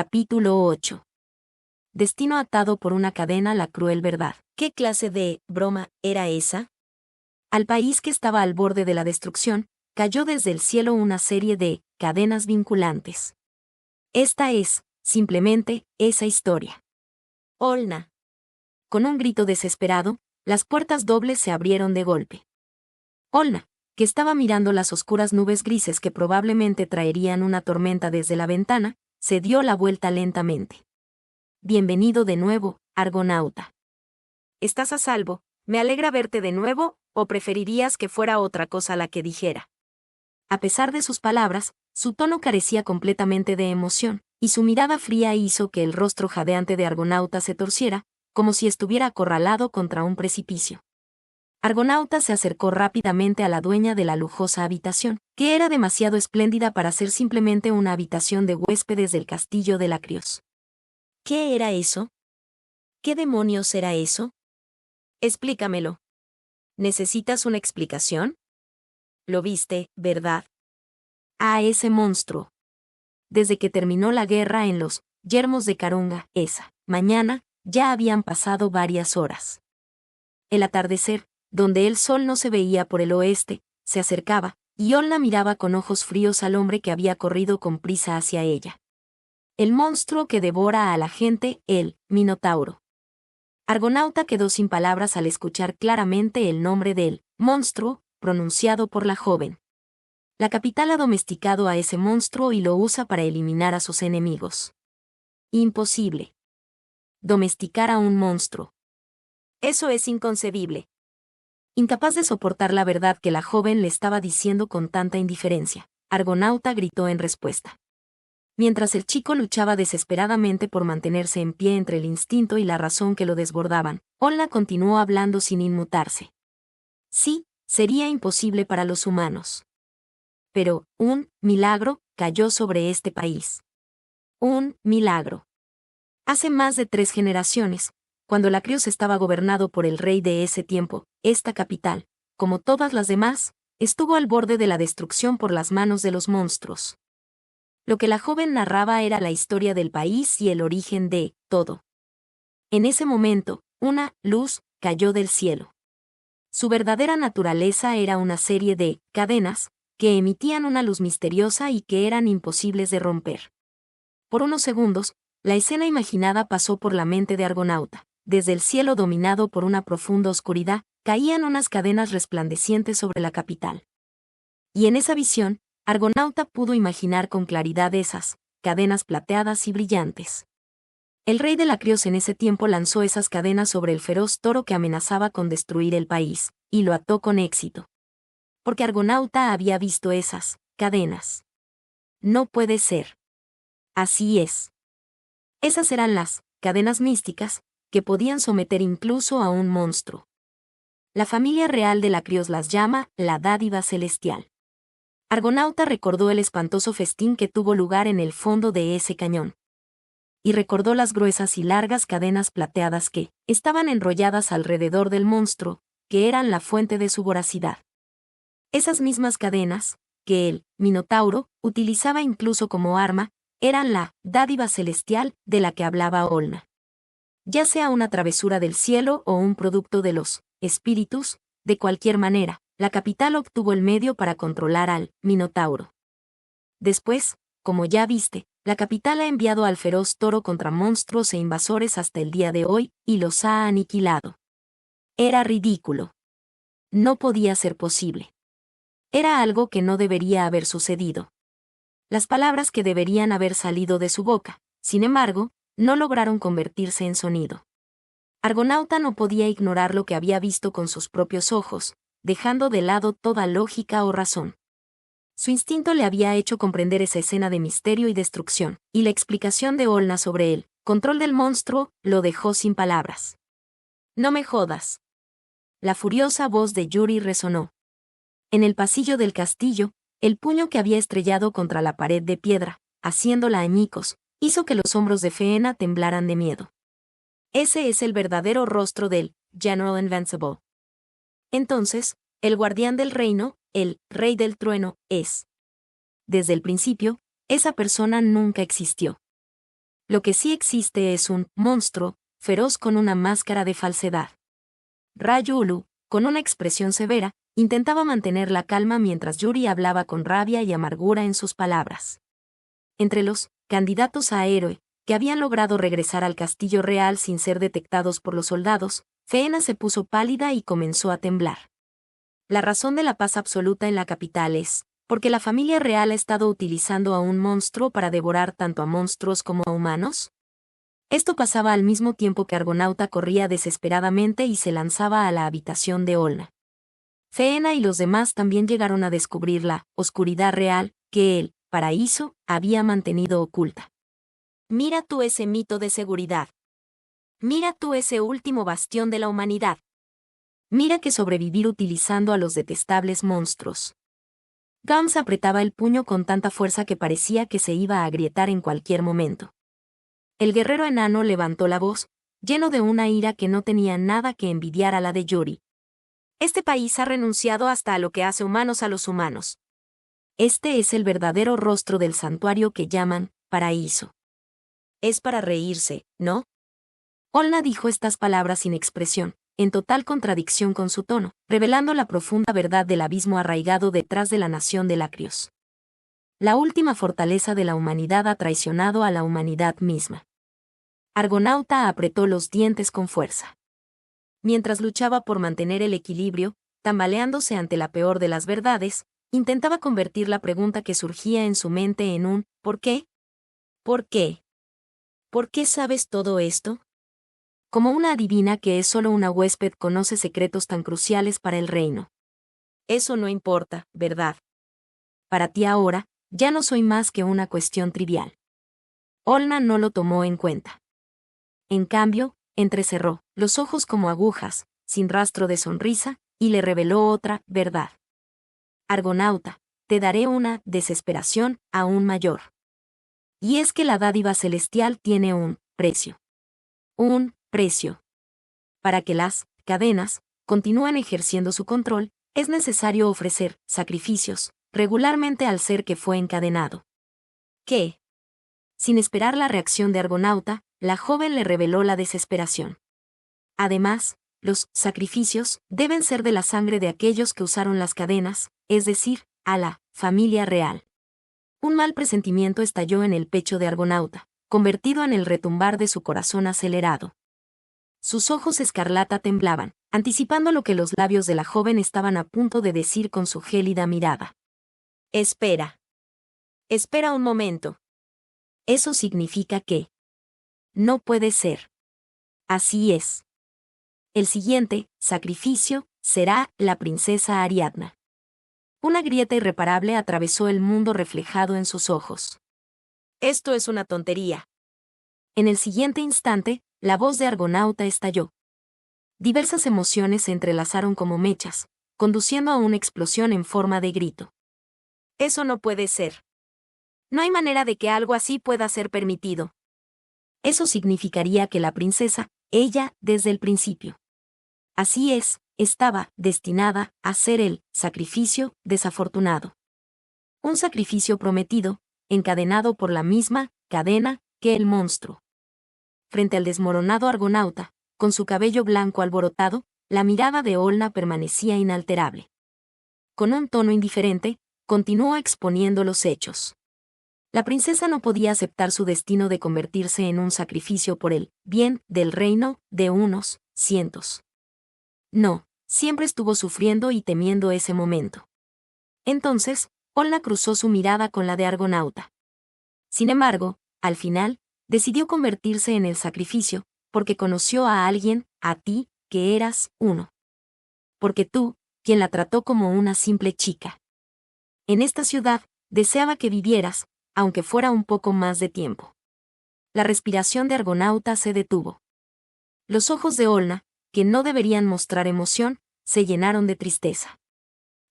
Capítulo 8. Destino atado por una cadena, la cruel verdad. ¿Qué clase de broma era esa? Al país que estaba al borde de la destrucción, cayó desde el cielo una serie de cadenas vinculantes. Esta es, simplemente, esa historia. Olna. Con un grito desesperado, las puertas dobles se abrieron de golpe. Olna, que estaba mirando las oscuras nubes grises que probablemente traerían una tormenta desde la ventana, se dio la vuelta lentamente. Bienvenido de nuevo, Argonauta. ¿Estás a salvo? Me alegra verte de nuevo, ¿o preferirías que fuera otra cosa la que dijera? A pesar de sus palabras, su tono carecía completamente de emoción, y su mirada fría hizo que el rostro jadeante de Argonauta se torciera, como si estuviera acorralado contra un precipicio. Argonauta se acercó rápidamente a la dueña de la lujosa habitación, que era demasiado espléndida para ser simplemente una habitación de huéspedes del castillo de Lacrios. ¿Qué era eso? ¿Qué demonios era eso? Explícamelo. ¿Necesitas una explicación? Lo viste, ¿verdad? A ese monstruo. Desde que terminó la guerra en los yermos de Carunga, esa mañana, ya habían pasado varias horas. El atardecer, donde el sol no se veía por el oeste, se acercaba, y Olna miraba con ojos fríos al hombre que había corrido con prisa hacia ella. El monstruo que devora a la gente, el Minotauro. Argonauta quedó sin palabras al escuchar claramente el nombre del monstruo, pronunciado por la joven. La capital ha domesticado a ese monstruo y lo usa para eliminar a sus enemigos. Imposible. Domesticar a un monstruo. Eso es inconcebible. Incapaz de soportar la verdad que la joven le estaba diciendo con tanta indiferencia, Argonauta gritó en respuesta. Mientras el chico luchaba desesperadamente por mantenerse en pie entre el instinto y la razón que lo desbordaban, Olna continuó hablando sin inmutarse. Sí, sería imposible para los humanos. Pero, un milagro cayó sobre este país. Un milagro. Hace más de 3 generaciones, cuando Lacrios estaba gobernado por el rey de ese tiempo, esta capital, como todas las demás, estuvo al borde de la destrucción por las manos de los monstruos. Lo que la joven narraba era la historia del país y el origen de todo. En ese momento, una luz cayó del cielo. Su verdadera naturaleza era una serie de cadenas que emitían una luz misteriosa y que eran imposibles de romper. Por unos segundos, la escena imaginada pasó por la mente de Argonauta. Desde el cielo dominado por una profunda oscuridad, caían unas cadenas resplandecientes sobre la capital. Y en esa visión, Argonauta pudo imaginar con claridad esas cadenas plateadas y brillantes. El rey de Lacrios en ese tiempo lanzó esas cadenas sobre el feroz toro que amenazaba con destruir el país, y lo ató con éxito. Porque Argonauta había visto esas cadenas. No puede ser. Así es. Esas eran las cadenas místicas que podían someter incluso a un monstruo. La familia real de Lacrios las llama la dádiva celestial. Argonauta recordó el espantoso festín que tuvo lugar en el fondo de ese cañón. Y recordó las gruesas y largas cadenas plateadas que estaban enrolladas alrededor del monstruo, que eran la fuente de su voracidad. Esas mismas cadenas, que el Minotauro utilizaba incluso como arma, eran la dádiva celestial de la que hablaba Olna. Ya sea una travesura del cielo o un producto de los espíritus, de cualquier manera, la capital obtuvo el medio para controlar al Minotauro. Después, como ya viste, la capital ha enviado al feroz toro contra monstruos e invasores hasta el día de hoy, y los ha aniquilado. Era ridículo. No podía ser posible. Era algo que no debería haber sucedido. Las palabras que deberían haber salido de su boca, sin embargo, no lograron convertirse en sonido. Argonauta no podía ignorar lo que había visto con sus propios ojos, dejando de lado toda lógica o razón. Su instinto le había hecho comprender esa escena de misterio y destrucción, y la explicación de Olna sobre el control del monstruo lo dejó sin palabras. «No me jodas». La furiosa voz de Yuri resonó. En el pasillo del castillo, el puño que había estrellado contra la pared de piedra, haciéndola añicos, hizo que los hombros de Feena temblaran de miedo. Ese es el verdadero rostro del General Invincible. Entonces, el guardián del reino, el rey del trueno, es. Desde el principio, esa persona nunca existió. Lo que sí existe es un monstruo, feroz con una máscara de falsedad. Rayulu, con una expresión severa, intentaba mantener la calma mientras Yuri hablaba con rabia y amargura en sus palabras. Entre los candidatos a héroe, que habían logrado regresar al castillo real sin ser detectados por los soldados, Feena se puso pálida y comenzó a temblar. La razón de la paz absoluta en la capital es, porque la familia real ha estado utilizando a un monstruo para devorar tanto a monstruos como a humanos. Esto pasaba al mismo tiempo que Argonauta corría desesperadamente y se lanzaba a la habitación de Olna. Feena y los demás también llegaron a descubrir la oscuridad real que el paraíso había mantenido oculta. Mira tú ese mito de seguridad. Mira tú ese último bastión de la humanidad. Mira que sobrevivir utilizando a los detestables monstruos. Gams apretaba el puño con tanta fuerza que parecía que se iba a agrietar en cualquier momento. El guerrero enano levantó la voz, lleno de una ira que no tenía nada que envidiar a la de Yuri. Este país ha renunciado hasta a lo que hace humanos a los humanos. Este es el verdadero rostro del santuario que llaman paraíso. Es para reírse, ¿no? Olna dijo estas palabras sin expresión, en total contradicción con su tono, revelando la profunda verdad del abismo arraigado detrás de la nación de Lacrios. La última fortaleza de la humanidad ha traicionado a la humanidad misma. Argonauta apretó los dientes con fuerza. Mientras luchaba por mantener el equilibrio, tambaleándose ante la peor de las verdades, intentaba convertir la pregunta que surgía en su mente en un ¿por qué? ¿Por qué? ¿Por qué sabes todo esto? Como una adivina que es solo una huésped conoce secretos tan cruciales para el reino. Eso no importa, ¿verdad? Para ti ahora, ya no soy más que una cuestión trivial. Olna no lo tomó en cuenta. En cambio, entrecerró los ojos como agujas, sin rastro de sonrisa, y le reveló otra verdad. Argonauta, te daré una desesperación aún mayor. Y es que la dádiva celestial tiene un precio. Un precio. Para que las cadenas continúen ejerciendo su control, es necesario ofrecer sacrificios regularmente al ser que fue encadenado. ¿Qué? Sin esperar la reacción de Argonauta, la joven le reveló la desesperación. Además, los sacrificios deben ser de la sangre de aquellos que usaron las cadenas, es decir, a la familia real. Un mal presentimiento estalló en el pecho de Argonauta, convertido en el retumbar de su corazón acelerado. Sus ojos escarlata temblaban, anticipando lo que los labios de la joven estaban a punto de decir con su gélida mirada. Espera. Espera un momento. Eso significa que no puede ser. Así es. El siguiente sacrificio será la princesa Ariadna. Una grieta irreparable atravesó el mundo reflejado en sus ojos. Esto es una tontería. En el siguiente instante, la voz de Argonauta estalló. Diversas emociones se entrelazaron como mechas, conduciendo a una explosión en forma de grito. Eso no puede ser. No hay manera de que algo así pueda ser permitido. Eso significaría que la princesa, ella, desde el principio. Así es, estaba destinada a ser el sacrificio desafortunado. Un sacrificio prometido, encadenado por la misma cadena que el monstruo. Frente al desmoronado Argonauta, con su cabello blanco alborotado, la mirada de Olna permanecía inalterable. Con un tono indiferente, continuó exponiendo los hechos. La princesa no podía aceptar su destino de convertirse en un sacrificio por el bien del reino de unos cientos. No, siempre estuvo sufriendo y temiendo ese momento. Entonces, Olna cruzó su mirada con la de Argonauta. Sin embargo, al final, decidió convertirse en el sacrificio, porque conoció a alguien, a ti, que eras uno. Porque tú, quien la trató como una simple chica. En esta ciudad, deseaba que vivieras, aunque fuera un poco más de tiempo. La respiración de Argonauta se detuvo. Los ojos de Olna, que no deberían mostrar emoción, se llenaron de tristeza.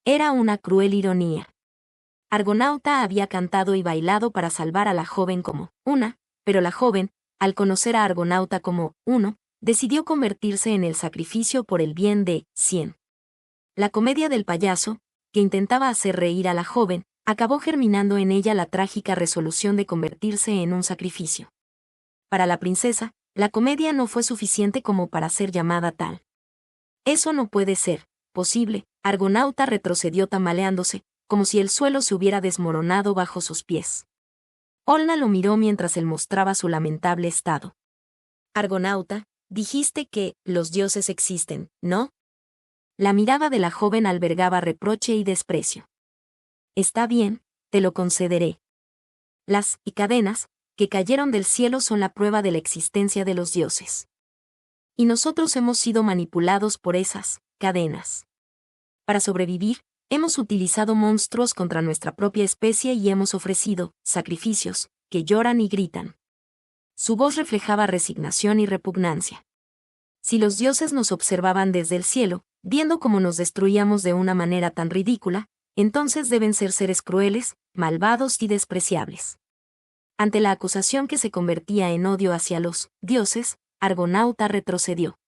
Era una cruel ironía. Argonauta había cantado y bailado para salvar a la joven como una, pero la joven, al conocer a Argonauta como uno, decidió convertirse en el sacrificio por el bien de 100. La comedia del payaso, que intentaba hacer reír a la joven, acabó germinando en ella la trágica resolución de convertirse en un sacrificio. para la princesa, la comedia no fue suficiente como para ser llamada tal. Eso no puede ser posible. Argonauta retrocedió tambaleándose, como si el suelo se hubiera desmoronado bajo sus pies. Olna lo miró mientras él mostraba su lamentable estado. Argonauta, dijiste que los dioses existen, ¿no? La mirada de la joven albergaba reproche y desprecio. Está bien, te lo concederé. Las cadenas que cayeron del cielo son la prueba de la existencia de los dioses. Y nosotros hemos sido manipulados por esas cadenas. Para sobrevivir, hemos utilizado monstruos contra nuestra propia especie y hemos ofrecido sacrificios que lloran y gritan. Su voz reflejaba resignación y repugnancia. Si los dioses nos observaban desde el cielo, viendo cómo nos destruíamos de una manera tan ridícula, entonces deben ser seres crueles, malvados y despreciables. Ante la acusación que se convertía en odio hacia los dioses, Argonauta retrocedió.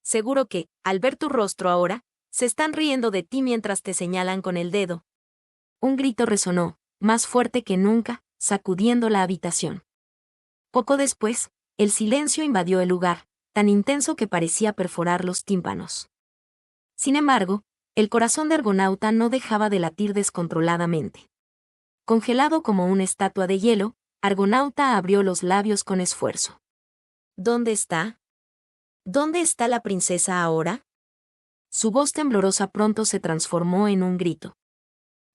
Seguro que, al ver tu rostro ahora, se están riendo de ti mientras te señalan con el dedo. Un grito resonó, más fuerte que nunca, sacudiendo la habitación. Poco después, el silencio invadió el lugar, tan intenso que parecía perforar los tímpanos. Sin embargo, el corazón de Argonauta no dejaba de latir descontroladamente. Congelado como una estatua de hielo, Argonauta abrió los labios con esfuerzo. ¿Dónde está? ¿Dónde está la princesa ahora? Su voz temblorosa pronto se transformó en un grito.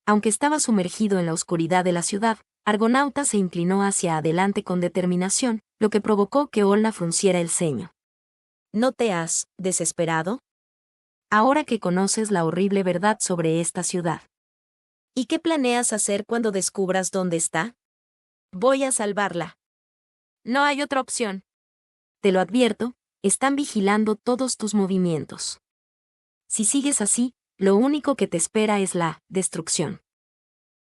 Aunque estaba sumergido en la oscuridad de la ciudad, Argonauta se inclinó hacia adelante con determinación, lo que provocó que Olna frunciera el ceño. ¿No te has desesperado? Ahora que conoces la horrible verdad sobre esta ciudad. ¿Y qué planeas hacer cuando descubras dónde está? Voy a salvarla. No hay otra opción. Te lo advierto, están vigilando todos tus movimientos. Si sigues así, lo único que te espera es la destrucción.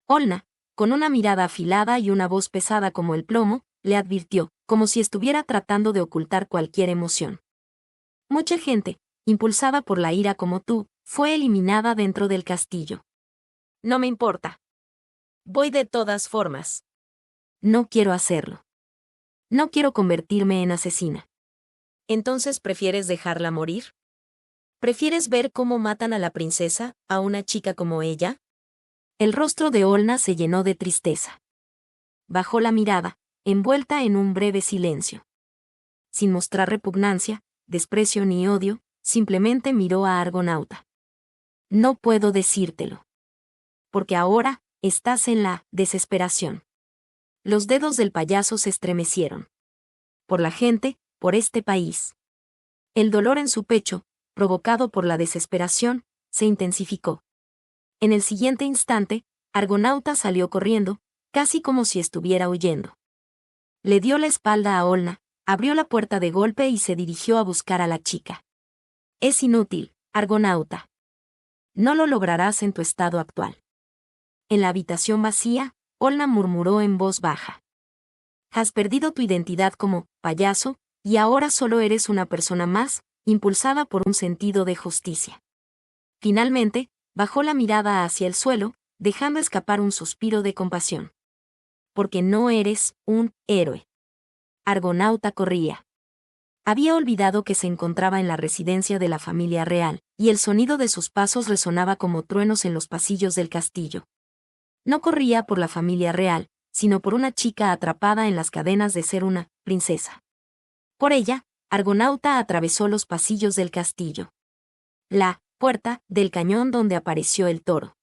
Olna, con una mirada afilada y una voz pesada como el plomo, le advirtió, como si estuviera tratando de ocultar cualquier emoción. Mucha gente, impulsada por la ira como tú, fue eliminada dentro del castillo. No me importa. Voy de todas formas. No quiero hacerlo. No quiero convertirme en asesina. ¿Entonces prefieres dejarla morir? ¿Prefieres ver cómo matan a la princesa, a una chica como ella? El rostro de Olna se llenó de tristeza. Bajó la mirada, envuelta en un breve silencio. Sin mostrar repugnancia, desprecio ni odio, simplemente miró a Argonauta. No puedo decírtelo. Porque ahora, estás en la desesperación. Los dedos del payaso se estremecieron. Por la gente, por este país. El dolor en su pecho, provocado por la desesperación, se intensificó. En el siguiente instante, Argonauta salió corriendo, casi como si estuviera huyendo. Le dio la espalda a Olna, abrió la puerta de golpe y se dirigió a buscar a la chica. Es inútil, Argonauta. No lo lograrás en tu estado actual. En la habitación vacía, Olna murmuró en voz baja. Has perdido tu identidad como payaso, y ahora solo eres una persona más, impulsada por un sentido de justicia. Finalmente, bajó la mirada hacia el suelo, dejando escapar un suspiro de compasión. Porque no eres un héroe. Argonauta corría. Había olvidado que se encontraba en la residencia de la familia real, y el sonido de sus pasos resonaba como truenos en los pasillos del castillo. No corría por la familia real, sino por una chica atrapada en las cadenas de ser una princesa. Por ella, Argonauta atravesó los pasillos del castillo. La puerta del cañón donde apareció el toro.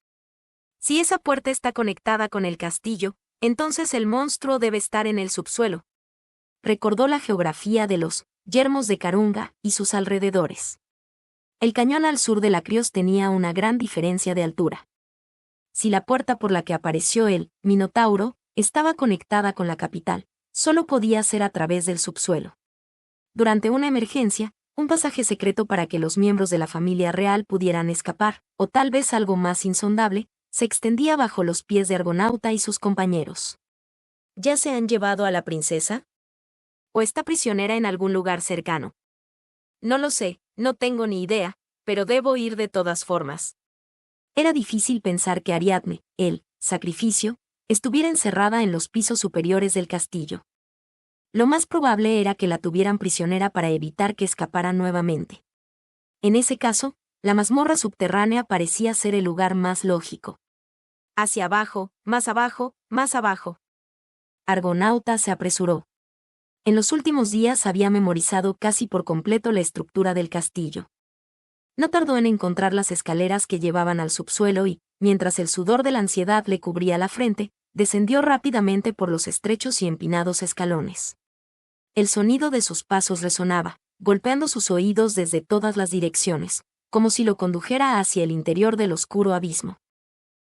Si esa puerta está conectada con el castillo, entonces el monstruo debe estar en el subsuelo. Recordó la geografía de los yermos de Carunga y sus alrededores. El cañón al sur de la Crios tenía una gran diferencia de altura. Si la puerta por la que apareció el Minotauro estaba conectada con la capital, solo podía ser a través del subsuelo. Durante una emergencia, un pasaje secreto para que los miembros de la familia real pudieran escapar, o tal vez algo más insondable, se extendía bajo los pies de Argonauta y sus compañeros. ¿Ya se han llevado a la princesa? ¿O está prisionera en algún lugar cercano? No lo sé, no tengo ni idea, pero debo ir de todas formas. Era difícil pensar que Ariadne, el sacrificio, estuviera encerrada en los pisos superiores del castillo. Lo más probable era que la tuvieran prisionera para evitar que escapara nuevamente. En ese caso, la mazmorra subterránea parecía ser el lugar más lógico. Hacia abajo, más abajo, más abajo. Argonauta se apresuró. En los últimos días había memorizado casi por completo la estructura del castillo. No tardó en encontrar las escaleras que llevaban al subsuelo y, mientras el sudor de la ansiedad le cubría la frente, descendió rápidamente por los estrechos y empinados escalones. El sonido de sus pasos resonaba, golpeando sus oídos desde todas las direcciones, como si lo condujera hacia el interior del oscuro abismo.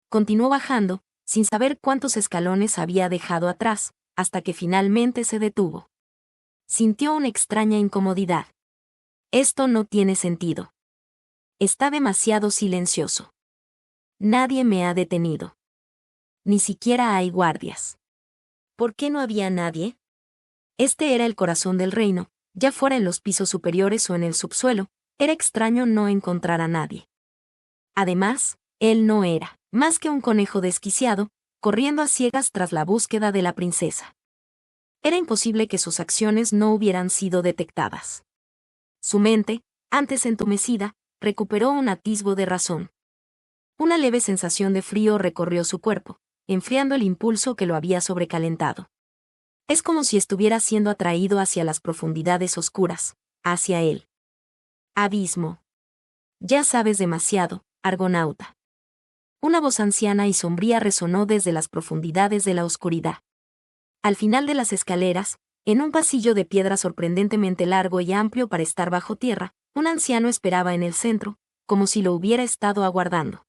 Continuó bajando, sin saber cuántos escalones había dejado atrás, hasta que finalmente se detuvo. Sintió una extraña incomodidad. Esto no tiene sentido. Está demasiado silencioso. Nadie me ha detenido. Ni siquiera hay guardias. ¿Por qué no había nadie? Este era el corazón del reino, ya fuera en los pisos superiores o en el subsuelo, era extraño no encontrar a nadie. Además, él no era más que un conejo desquiciado, corriendo a ciegas tras la búsqueda de la princesa. Era imposible que sus acciones no hubieran sido detectadas. Su mente, antes entumecida, recuperó un atisbo de razón. Una leve sensación de frío recorrió su cuerpo, enfriando el impulso que lo había sobrecalentado. Es como si estuviera siendo atraído hacia las profundidades oscuras, hacia él. Abismo. Ya sabes demasiado, Argonauta. Una voz anciana y sombría resonó desde las profundidades de la oscuridad. Al final de las escaleras, en un pasillo de piedra sorprendentemente largo y amplio para estar bajo tierra, un anciano esperaba en el centro, como si lo hubiera estado aguardando.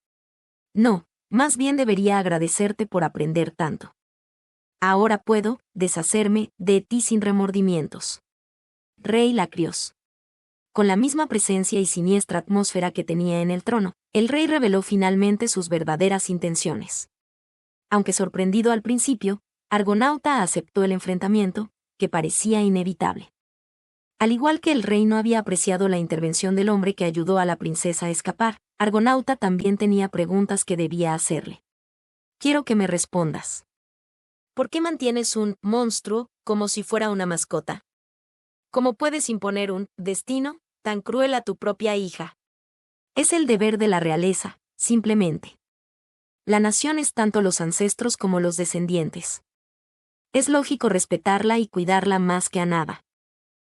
No, más bien debería agradecerte por aprender tanto. Ahora puedo deshacerme de ti sin remordimientos. Rey Lacrios. Con la misma presencia y siniestra atmósfera que tenía en el trono, el rey reveló finalmente sus verdaderas intenciones. Aunque sorprendido al principio, Argonauta aceptó el enfrentamiento, que parecía inevitable. Al igual que el rey no había apreciado la intervención del hombre que ayudó a la princesa a escapar, Argonauta también tenía preguntas que debía hacerle. Quiero que me respondas. ¿Por qué mantienes un monstruo como si fuera una mascota? ¿Cómo puedes imponer un destino tan cruel a tu propia hija? Es el deber de la realeza, simplemente. La nación es tanto los ancestros como los descendientes. Es lógico respetarla y cuidarla más que a nada.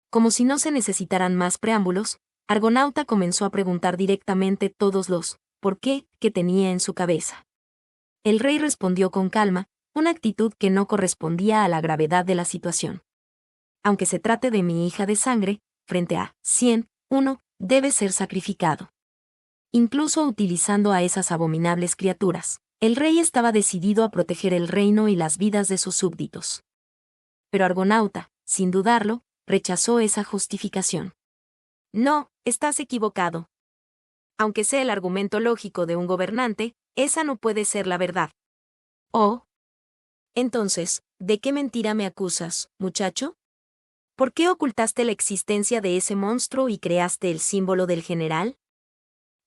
Como si no se necesitaran más preámbulos, Argonauta comenzó a preguntar directamente todos los ¿por qué? Que tenía en su cabeza. El rey respondió con calma, una actitud que no correspondía a la gravedad de la situación. Aunque se trate de mi hija de sangre, frente a 100, uno debe ser sacrificado. Incluso utilizando a esas abominables criaturas, el rey estaba decidido a proteger el reino y las vidas de sus súbditos. Pero Argonauta, sin dudarlo, rechazó esa justificación. No, estás equivocado. Aunque sea el argumento lógico de un gobernante, esa no puede ser la verdad. Oh. Entonces, ¿de qué mentira me acusas, muchacho? ¿Por qué ocultaste la existencia de ese monstruo y creaste el símbolo del general?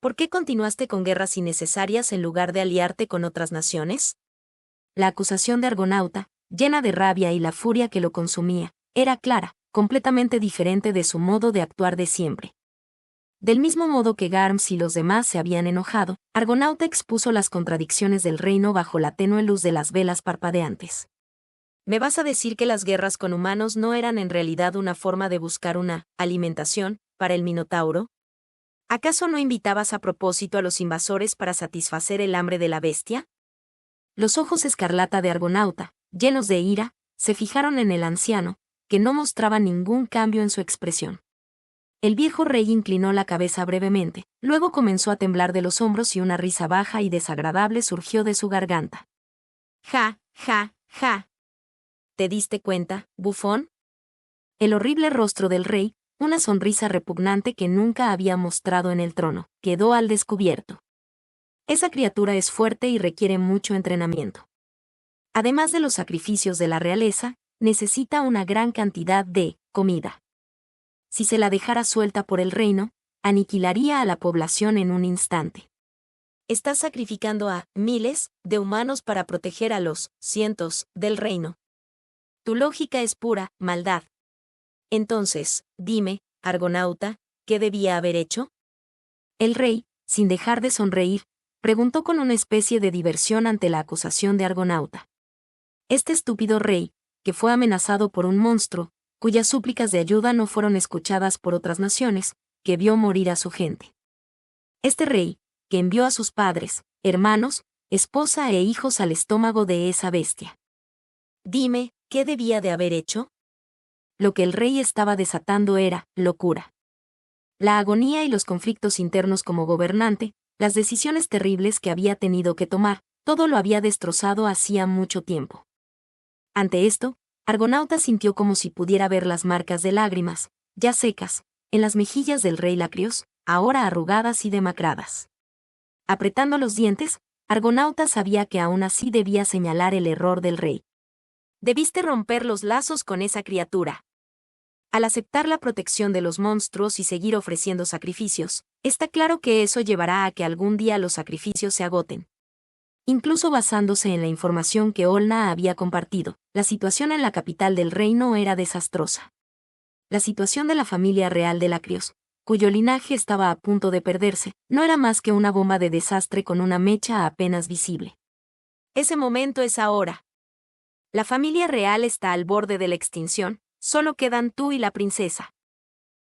¿Por qué continuaste con guerras innecesarias en lugar de aliarte con otras naciones? La acusación de Argonauta, llena de rabia y la furia que lo consumía, era clara, completamente diferente de su modo de actuar de siempre. Del mismo modo que Garms y los demás se habían enojado, Argonauta expuso las contradicciones del reino bajo la tenue luz de las velas parpadeantes. ¿Me vas a decir que las guerras con humanos no eran en realidad una forma de buscar una alimentación para el Minotauro? ¿Acaso no invitabas a propósito a los invasores para satisfacer el hambre de la bestia? Los ojos escarlata de Argonauta, llenos de ira, se fijaron en el anciano, que no mostraba ningún cambio en su expresión. El viejo rey inclinó la cabeza brevemente, luego comenzó a temblar de los hombros y una risa baja y desagradable surgió de su garganta. Ja, ja, ja. ¿Te diste cuenta, bufón? El horrible rostro del rey, una sonrisa repugnante que nunca había mostrado en el trono, quedó al descubierto. Esa criatura es fuerte y requiere mucho entrenamiento. Además de los sacrificios de la realeza, necesita una gran cantidad de comida. Si se la dejara suelta por el reino, aniquilaría a la población en un instante. Estás sacrificando a miles de humanos para proteger a los cientos del reino. Tu lógica es pura maldad. Entonces, dime, Argonauta, ¿qué debía haber hecho? El rey, sin dejar de sonreír, preguntó con una especie de diversión ante la acusación de Argonauta. Este estúpido rey, que fue amenazado por un monstruo, cuyas súplicas de ayuda no fueron escuchadas por otras naciones, que vio morir a su gente. Este rey, que envió a sus padres, hermanos, esposa e hijos al estómago de esa bestia. Dime, ¿qué debía de haber hecho? Lo que el rey estaba desatando era locura. La agonía y los conflictos internos como gobernante, las decisiones terribles que había tenido que tomar, todo lo había destrozado hacía mucho tiempo. Ante esto, Argonauta sintió como si pudiera ver las marcas de lágrimas, ya secas, en las mejillas del rey Lacrios, ahora arrugadas y demacradas. Apretando los dientes, Argonauta sabía que aún así debía señalar el error del rey. Debiste romper los lazos con esa criatura. Al aceptar la protección de los monstruos y seguir ofreciendo sacrificios, está claro que eso llevará a que algún día los sacrificios se agoten. Incluso basándose en la información que Olna había compartido, la situación en la capital del reino era desastrosa. La situación de la familia real de Lacrios, cuyo linaje estaba a punto de perderse, no era más que una bomba de desastre con una mecha apenas visible. Ese momento es ahora. La familia real está al borde de la extinción, solo quedan tú y la princesa.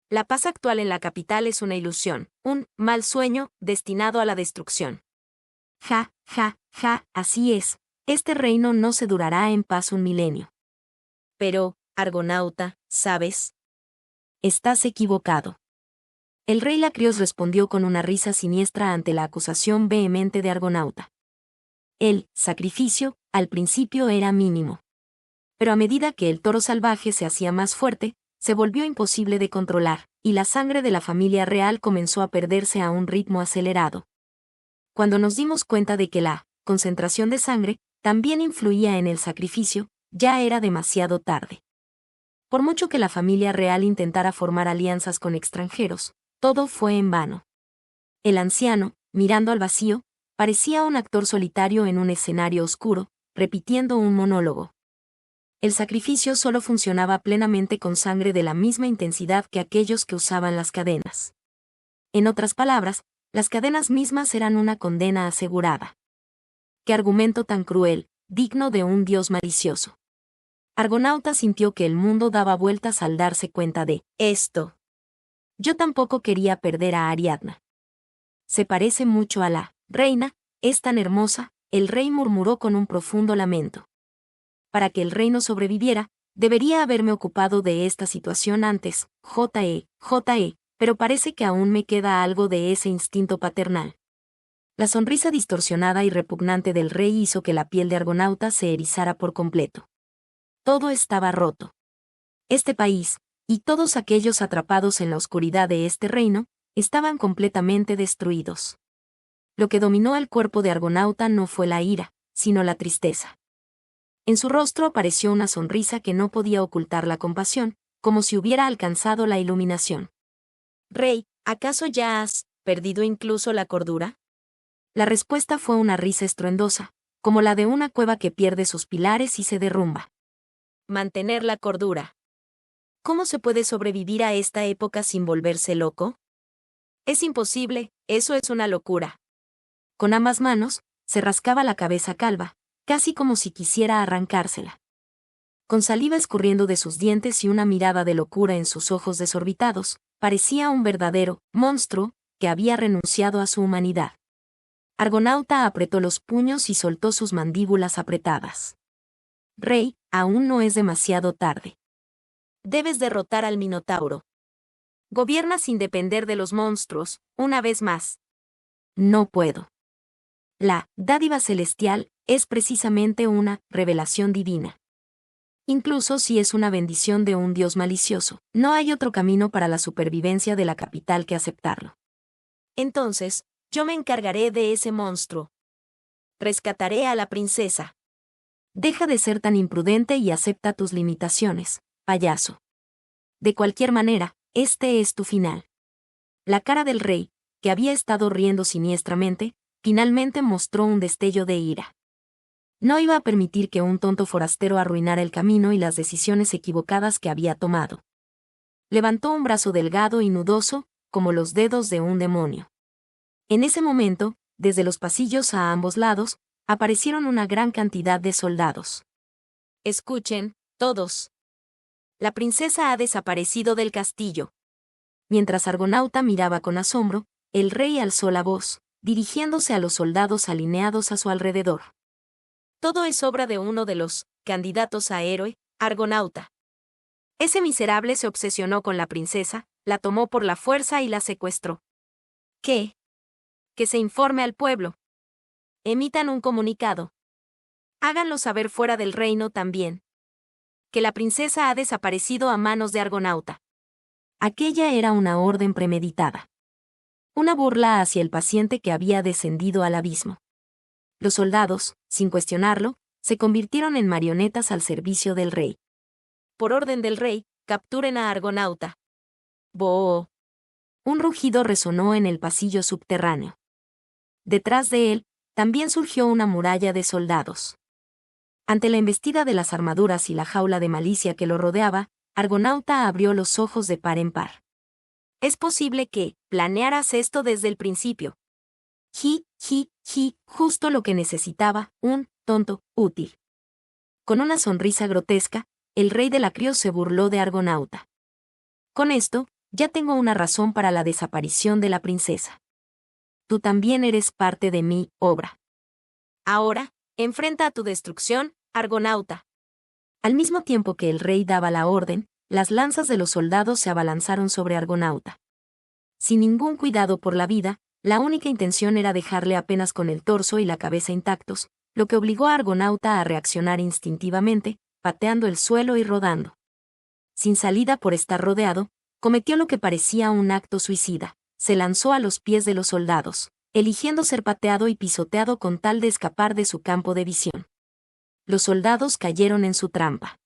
La paz actual en la capital es una ilusión, un mal sueño, destinado a la destrucción. Ja, así es, este reino no se durará en paz un milenio. Pero, Argonauta, ¿sabes? Estás equivocado. El rey Lacrios respondió con una risa siniestra ante la acusación vehemente de Argonauta. El sacrificio, al principio era mínimo. Pero a medida que el toro salvaje se hacía más fuerte, se volvió imposible de controlar, y la sangre de la familia real comenzó a perderse a un ritmo acelerado. Cuando nos dimos cuenta de que la concentración de sangre también influía en el sacrificio, ya era demasiado tarde. Por mucho que la familia real intentara formar alianzas con extranjeros, todo fue en vano. El anciano, mirando al vacío, parecía un actor solitario en un escenario oscuro, repitiendo un monólogo. El sacrificio solo funcionaba plenamente con sangre de la misma intensidad que aquellos que usaban las cadenas. En otras palabras, las cadenas mismas eran una condena asegurada. ¡Qué argumento tan cruel, digno de un dios malicioso! Argonauta sintió que el mundo daba vueltas al darse cuenta de esto. Yo tampoco quería perder a Ariadna. Se parece mucho a la reina, es tan hermosa, el rey murmuró con un profundo lamento. Para que el reino sobreviviera, debería haberme ocupado de esta situación antes, pero parece que aún me queda algo de ese instinto paternal. La sonrisa distorsionada y repugnante del rey hizo que la piel de Argonauta se erizara por completo. Todo estaba roto. Este país, y todos aquellos atrapados en la oscuridad de este reino, estaban completamente destruidos. Lo que dominó el cuerpo de Argonauta no fue la ira, sino la tristeza. En su rostro apareció una sonrisa que no podía ocultar la compasión, como si hubiera alcanzado la iluminación. Rey, ¿acaso ya has perdido incluso la cordura? La respuesta fue una risa estruendosa, como la de una cueva que pierde sus pilares y se derrumba. Mantener la cordura. ¿Cómo se puede sobrevivir a esta época sin volverse loco? Es imposible, eso es una locura. Con ambas manos, se rascaba la cabeza calva, casi como si quisiera arrancársela. Con saliva escurriendo de sus dientes y una mirada de locura en sus ojos desorbitados, parecía un verdadero monstruo que había renunciado a su humanidad. Argonauta apretó los puños y soltó sus mandíbulas apretadas. Rey, aún no es demasiado tarde. Debes derrotar al Minotauro. Gobierna sin depender de los monstruos, una vez más. No puedo. La dádiva celestial es precisamente una revelación divina. Incluso si es una bendición de un dios malicioso, no hay otro camino para la supervivencia de la capital que aceptarlo. Entonces, yo me encargaré de ese monstruo. Rescataré a la princesa. Deja de ser tan imprudente y acepta tus limitaciones, payaso. De cualquier manera, este es tu final. La cara del rey, que había estado riendo siniestramente, finalmente mostró un destello de ira. No iba a permitir que un tonto forastero arruinara el camino y las decisiones equivocadas que había tomado. Levantó un brazo delgado y nudoso, como los dedos de un demonio. En ese momento, desde los pasillos a ambos lados, aparecieron una gran cantidad de soldados. Escuchen, todos. La princesa ha desaparecido del castillo. Mientras Argonauta miraba con asombro, el rey alzó la voz, dirigiéndose a los soldados alineados a su alrededor. Todo es obra de uno de los candidatos a héroe, Argonauta. Ese miserable se obsesionó con la princesa, la tomó por la fuerza y la secuestró. ¿Qué? Que se informe al pueblo. Emitan un comunicado. Háganlo saber fuera del reino también. Que la princesa ha desaparecido a manos de Argonauta. Aquella era una orden premeditada. Una burla hacia el paciente que había descendido al abismo. Los soldados, sin cuestionarlo, se convirtieron en marionetas al servicio del rey. Por orden del rey, capturen a Argonauta. ¡Boo! Un rugido resonó en el pasillo subterráneo. Detrás de él, también surgió una muralla de soldados. Ante la embestida de las armaduras y la jaula de malicia que lo rodeaba, Argonauta abrió los ojos de par en par. Es posible que planearas esto desde el principio. Justo lo que necesitaba, un tonto útil. Con una sonrisa grotesca, el rey de Lacrios se burló de Argonauta. Con esto, ya tengo una razón para la desaparición de la princesa. Tú también eres parte de mi obra. Ahora, enfrenta a tu destrucción, Argonauta. Al mismo tiempo que el rey daba la orden, las lanzas de los soldados se abalanzaron sobre Argonauta. Sin ningún cuidado por la vida, la única intención era dejarle apenas con el torso y la cabeza intactos, lo que obligó a Argonauta a reaccionar instintivamente, pateando el suelo y rodando. Sin salida por estar rodeado, cometió lo que parecía un acto suicida. Se lanzó a los pies de los soldados, eligiendo ser pateado y pisoteado con tal de escapar de su campo de visión. Los soldados cayeron en su trampa.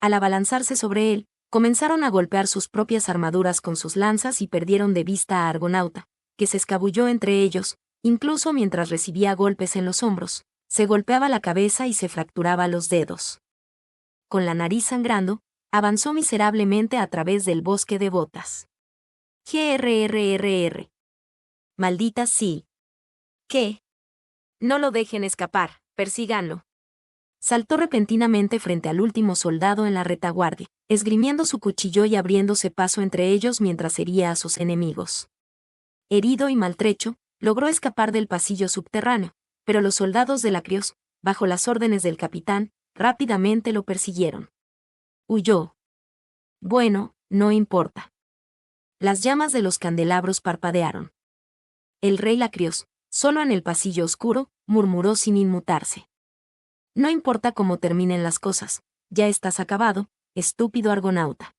Al abalanzarse sobre él, comenzaron a golpear sus propias armaduras con sus lanzas y perdieron de vista a Argonauta, que se escabulló entre ellos, incluso mientras recibía golpes en los hombros, se golpeaba la cabeza y se fracturaba los dedos. Con la nariz sangrando, avanzó miserablemente a través del bosque de botas. Grrrr. Maldita sí. ¿Qué? No lo dejen escapar, persíganlo. Saltó repentinamente frente al último soldado en la retaguardia, esgrimiendo su cuchillo y abriéndose paso entre ellos mientras hería a sus enemigos. Herido y maltrecho, logró escapar del pasillo subterráneo, pero los soldados de Lacrios, bajo las órdenes del capitán, rápidamente lo persiguieron. Huyó. Bueno, no importa. Las llamas de los candelabros parpadearon. El rey Lacrios, solo en el pasillo oscuro, murmuró sin inmutarse. No importa cómo terminen las cosas, ya estás acabado, estúpido Argonauta.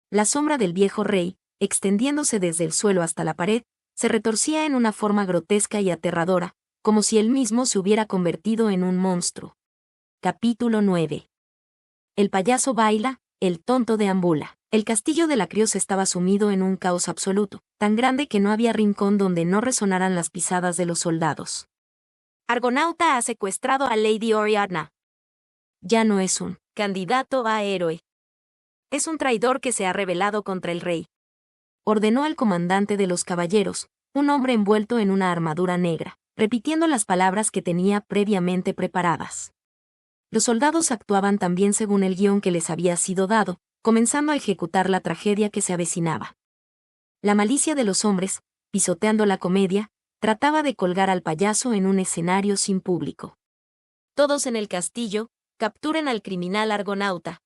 La sombra del viejo rey, extendiéndose desde el suelo hasta la pared, se retorcía en una forma grotesca y aterradora, como si él mismo se hubiera convertido en un monstruo. Capítulo 9. El payaso baila, el tonto deambula. El castillo de Lacrios estaba sumido en un caos absoluto, tan grande que no había rincón donde no resonaran las pisadas de los soldados. Argonauta ha secuestrado a Lady Oriana. Ya no es un candidato a héroe. Es un traidor que se ha rebelado contra el rey. Ordenó al comandante de los caballeros, un hombre envuelto en una armadura negra, repitiendo las palabras que tenía previamente preparadas. Los soldados actuaban también según el guión que les había sido dado, comenzando a ejecutar la tragedia que se avecinaba. La malicia de los hombres, pisoteando la comedia, trataba de colgar al payaso en un escenario sin público. Todos en el castillo, capturen al criminal Argonauta.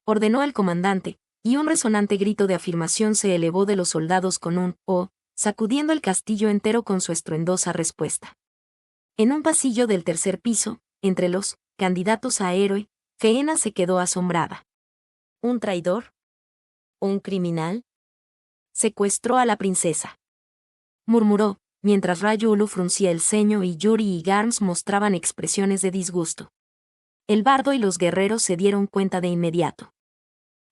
Ordenó el comandante, y un resonante grito de afirmación se elevó de los soldados con un «oh», sacudiendo el castillo entero con su estruendosa respuesta. En un pasillo del tercer piso, entre los candidatos a héroe, Faena se quedó asombrada. ¿Un traidor? ¿Un criminal? Secuestró a la princesa. Murmuró, mientras Rayulu fruncía el ceño y Yuri y Garms mostraban expresiones de disgusto. El bardo y los guerreros se dieron cuenta de inmediato.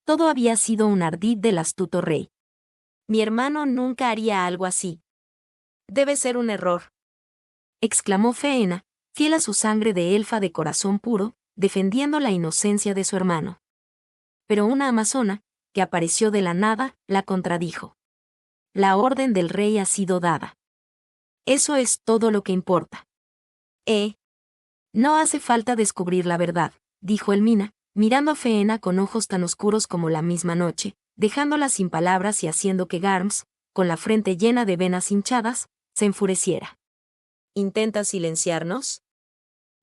Todo había sido un ardid del astuto rey. Mi hermano nunca haría algo así. Debe ser un error, exclamó Faena, fiel a su sangre de elfa de corazón puro, defendiendo la inocencia de su hermano. Pero una amazona, que apareció de la nada, la contradijo. La orden del rey ha sido dada. Eso es todo lo que importa. No hace falta descubrir la verdad, dijo Elmina, mirando a Faena con ojos tan oscuros como la misma noche, dejándola sin palabras y haciendo que Garms, con la frente llena de venas hinchadas, se enfureciera. ¿Intentas silenciarnos?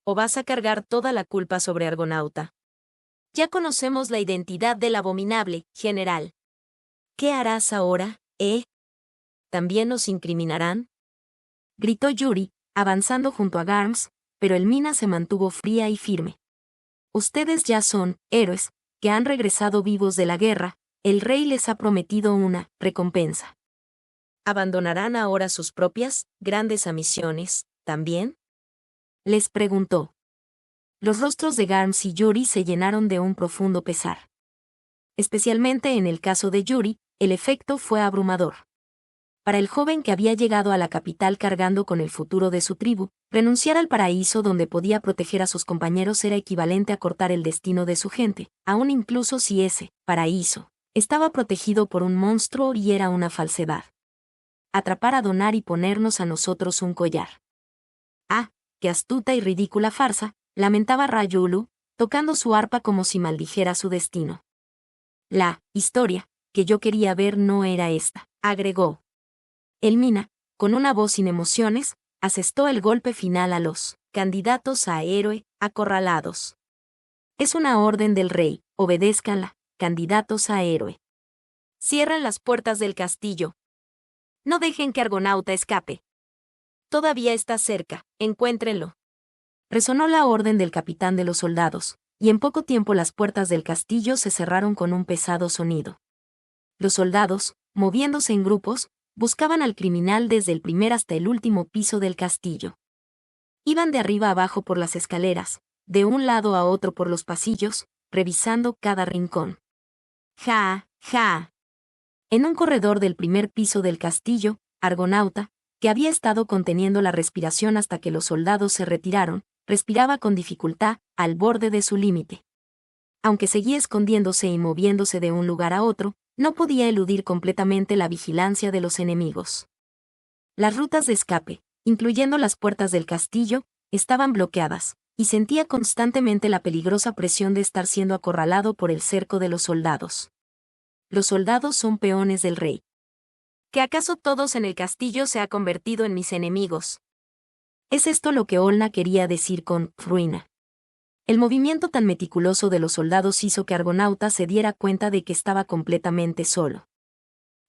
¿O vas a cargar toda la culpa sobre Argonauta? Ya conocemos la identidad del abominable, general. ¿Qué harás ahora, ¿También nos incriminarán? Gritó Yuri, avanzando junto a Garms, pero Elmina se mantuvo fría y firme. Ustedes ya son héroes, que han regresado vivos de la guerra, el rey les ha prometido una recompensa. ¿Abandonarán ahora sus propias, grandes ambiciones, también? Les preguntó. Los rostros de Garms y Yuri se llenaron de un profundo pesar. Especialmente en el caso de Yuri, el efecto fue abrumador. Para el joven que había llegado a la capital cargando con el futuro de su tribu, renunciar al paraíso donde podía proteger a sus compañeros era equivalente a cortar el destino de su gente, aun incluso si ese paraíso estaba protegido por un monstruo y era una falsedad. Atrapar a Donar y ponernos a nosotros un collar. ¡Ah, qué astuta y ridícula farsa!, lamentaba Rayulu, tocando su arpa como si maldijera su destino. La historia que yo quería ver no era esta, agregó. Elmina, con una voz sin emociones, asestó el golpe final a los candidatos a héroe, acorralados. Es una orden del rey, obedézcanla, candidatos a héroe. Cierran las puertas del castillo. No dejen que Argonauta escape. Todavía está cerca, encuéntrenlo. Resonó la orden del capitán de los soldados, y en poco tiempo las puertas del castillo se cerraron con un pesado sonido. Los soldados, moviéndose en grupos, buscaban al criminal desde el primer hasta el último piso del castillo. Iban de arriba abajo por las escaleras, de un lado a otro por los pasillos, revisando cada rincón. ¡Ja, ja! En un corredor del primer piso del castillo, Argonauta, que había estado conteniendo la respiración hasta que los soldados se retiraron, respiraba con dificultad, al borde de su límite. Aunque seguía escondiéndose y moviéndose de un lugar a otro, no podía eludir completamente la vigilancia de los enemigos. Las rutas de escape, incluyendo las puertas del castillo, estaban bloqueadas, y sentía constantemente la peligrosa presión de estar siendo acorralado por el cerco de los soldados. Los soldados son peones del rey. ¿Que acaso todos en el castillo se han convertido en mis enemigos? ¿Es esto lo que Olna quería decir con ruina? El movimiento tan meticuloso de los soldados hizo que Argonauta se diera cuenta de que estaba completamente solo.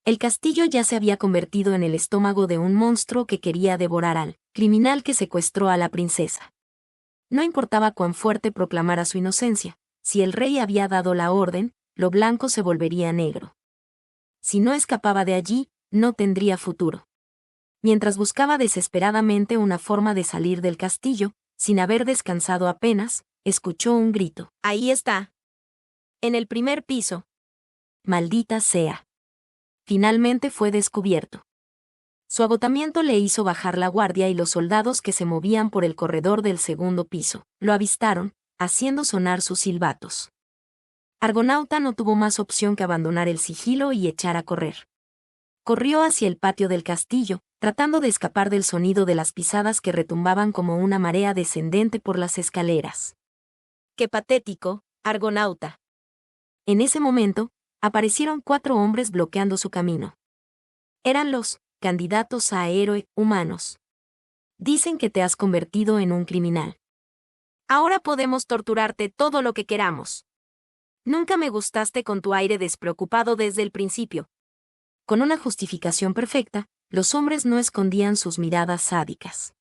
El castillo ya se había convertido en el estómago de un monstruo que quería devorar al criminal que secuestró a la princesa. No importaba cuán fuerte proclamara su inocencia, si el rey había dado la orden, lo blanco se volvería negro. Si no escapaba de allí, no tendría futuro. Mientras buscaba desesperadamente una forma de salir del castillo, sin haber descansado apenas, escuchó un grito. ¡Ahí está! En el primer piso. Maldita sea. Finalmente fue descubierto. Su agotamiento le hizo bajar la guardia y los soldados que se movían por el corredor del segundo piso lo avistaron, haciendo sonar sus silbatos. Argonauta no tuvo más opción que abandonar el sigilo y echar a correr. Corrió hacia el patio del castillo, tratando de escapar del sonido de las pisadas que retumbaban como una marea descendente por las escaleras. ¡Qué patético, Argonauta! En ese momento, aparecieron 4 hombres bloqueando su camino. Eran los candidatos a héroe humanos. Dicen que te has convertido en un criminal. Ahora podemos torturarte todo lo que queramos. Nunca me gustaste con tu aire despreocupado desde el principio. Con una justificación perfecta, los hombres no escondían sus miradas sádicas.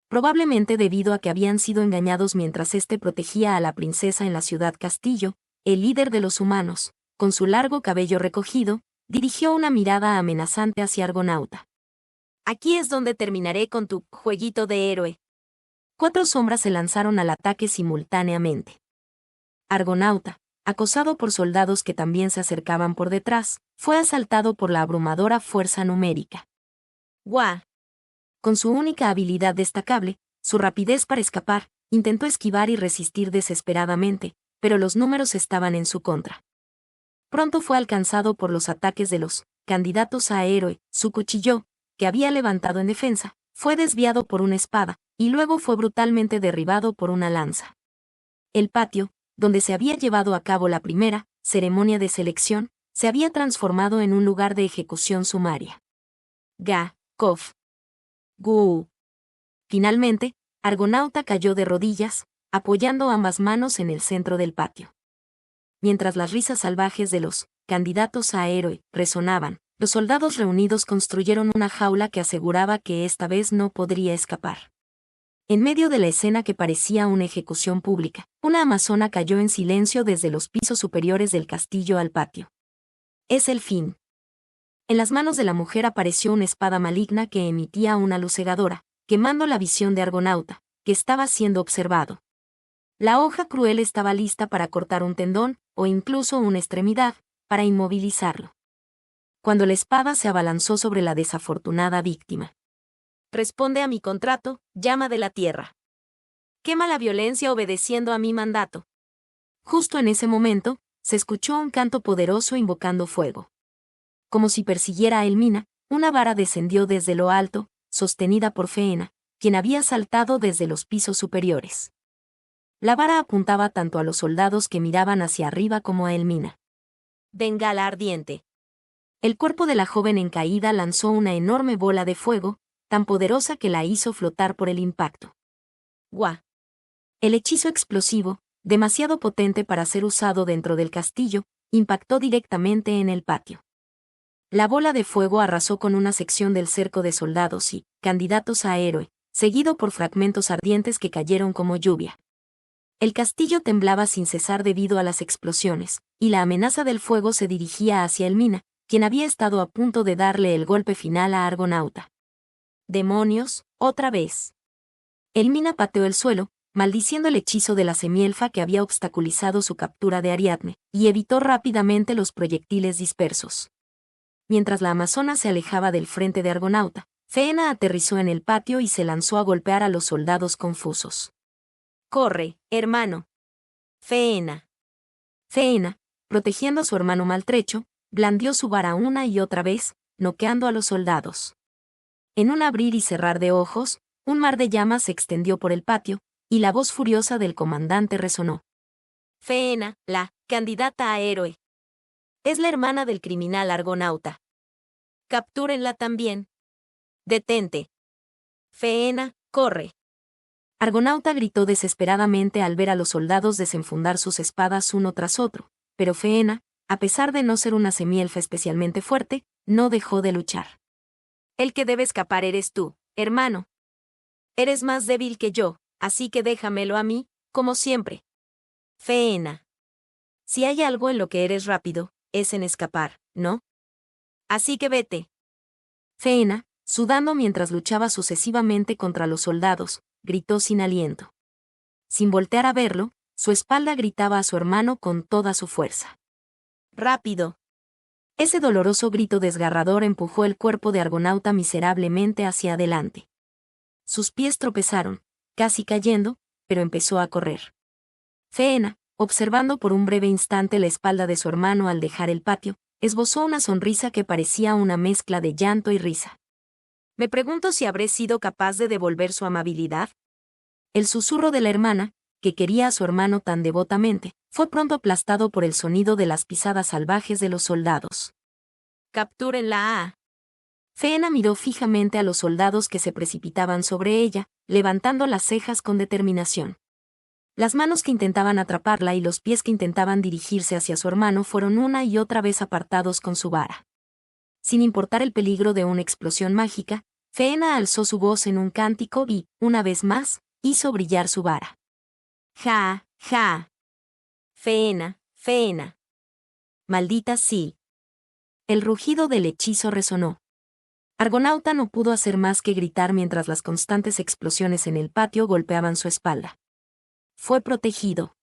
Probablemente debido a que habían sido engañados mientras éste protegía a la princesa en la ciudad castillo, el líder de los humanos, con su largo cabello recogido, dirigió una mirada amenazante hacia Argonauta. Aquí es donde terminaré con tu jueguito de héroe. 4 sombras se lanzaron al ataque simultáneamente. Argonauta, acosado por soldados que también se acercaban por detrás, fue asaltado por la abrumadora fuerza numérica. ¡Guau! Con su única habilidad destacable, Su rapidez para escapar, intentó esquivar y resistir desesperadamente, pero los números estaban en su contra. Pronto fue alcanzado por los ataques de los candidatos a héroe. Su cuchillo, que había levantado en defensa, fue desviado por una espada, y luego fue brutalmente derribado por una lanza. El patio, donde se había llevado a cabo la primera ceremonia de selección, se había transformado en un lugar de ejecución sumaria. Ga, Kof. Gu. Finalmente, Argonauta cayó de rodillas, apoyando ambas manos en el centro del patio. Mientras las risas salvajes de los candidatos a héroe resonaban, los soldados reunidos construyeron una jaula que aseguraba que esta vez no podría escapar. En medio de la escena que parecía una ejecución pública, una amazona cayó en silencio desde los pisos superiores del castillo al patio. Es el fin. En las manos de la mujer apareció una espada maligna que emitía una luz cegadora, quemando la visión de Argonauta, que estaba siendo observado. La hoja cruel estaba lista para cortar un tendón, o incluso una extremidad, para inmovilizarlo. Cuando la espada se abalanzó sobre la desafortunada víctima. Responde a mi contrato, llama de la tierra. Quema la violencia obedeciendo a mi mandato. Justo en ese momento, se escuchó un canto poderoso invocando fuego. Como si persiguiera a Elmina, una vara descendió desde lo alto, sostenida por Feena, quien había saltado desde los pisos superiores. La vara apuntaba tanto a los soldados que miraban hacia arriba como a Elmina. Bengala ardiente. El cuerpo de la joven en caída lanzó una enorme bola de fuego, tan poderosa que la hizo flotar por el impacto. ¡Guau! El hechizo explosivo, demasiado potente para ser usado dentro del castillo, impactó directamente en el patio. La bola de fuego arrasó con una sección del cerco de soldados y candidatos a héroe, seguido por fragmentos ardientes que cayeron como lluvia. El castillo temblaba sin cesar debido a las explosiones, y la amenaza del fuego se dirigía hacia Elmina, quien había estado a punto de darle el golpe final a Argonauta. ¡Demonios, otra vez! Elmina pateó el suelo, maldiciendo el hechizo de la semielfa que había obstaculizado su captura de Ariadne, y evitó rápidamente los proyectiles dispersos. Mientras la amazona se alejaba del frente de Argonauta, Feena aterrizó en el patio y se lanzó a golpear a los soldados confusos. ¡Corre, hermano! Feena. Feena, protegiendo a su hermano maltrecho, blandió su vara una y otra vez, noqueando a los soldados. En un abrir y cerrar de ojos, un mar de llamas se extendió por el patio, y la voz furiosa del comandante resonó. Feena, la candidata a héroe. Es la hermana del criminal Argonauta. Captúrenla también. Detente. Feena, corre. Argonauta gritó desesperadamente al ver a los soldados desenfundar sus espadas uno tras otro, pero Feena, a pesar de no ser una semielfa especialmente fuerte, no dejó de luchar. El que debe escapar eres tú, hermano. Eres más débil que yo, así que déjamelo a mí, como siempre. Feena. Si hay algo en lo que eres rápido, es en escapar, ¿no? Así que vete. Feena, sudando mientras luchaba sucesivamente contra los soldados, gritó sin aliento. Sin voltear a verlo, su espalda gritaba a su hermano con toda su fuerza. ¡Rápido! Ese doloroso grito desgarrador empujó el cuerpo de Argonauta miserablemente hacia adelante. Sus pies tropezaron, casi cayendo, pero empezó a correr. Feena, observando por un breve instante la espalda de su hermano al dejar el patio, esbozó una sonrisa que parecía una mezcla de llanto y risa. Me pregunto si habré sido capaz de devolver su amabilidad. El susurro de la hermana, que quería a su hermano tan devotamente, fue pronto aplastado por el sonido de las pisadas salvajes de los soldados. ¡Captúrenla! Feena miró fijamente a los soldados que se precipitaban sobre ella, levantando las cejas con determinación. Las manos que intentaban atraparla y los pies que intentaban dirigirse hacia su hermano fueron una y otra vez apartados con su vara. Sin importar el peligro de una explosión mágica, Feena alzó su voz en un cántico y, una vez más, hizo brillar su vara. ¡Ja, ja! Feena, Feena. Maldita sí. El rugido del hechizo resonó. Argonauta no pudo hacer más que gritar mientras las constantes explosiones en el patio golpeaban su espalda. Fue protegido.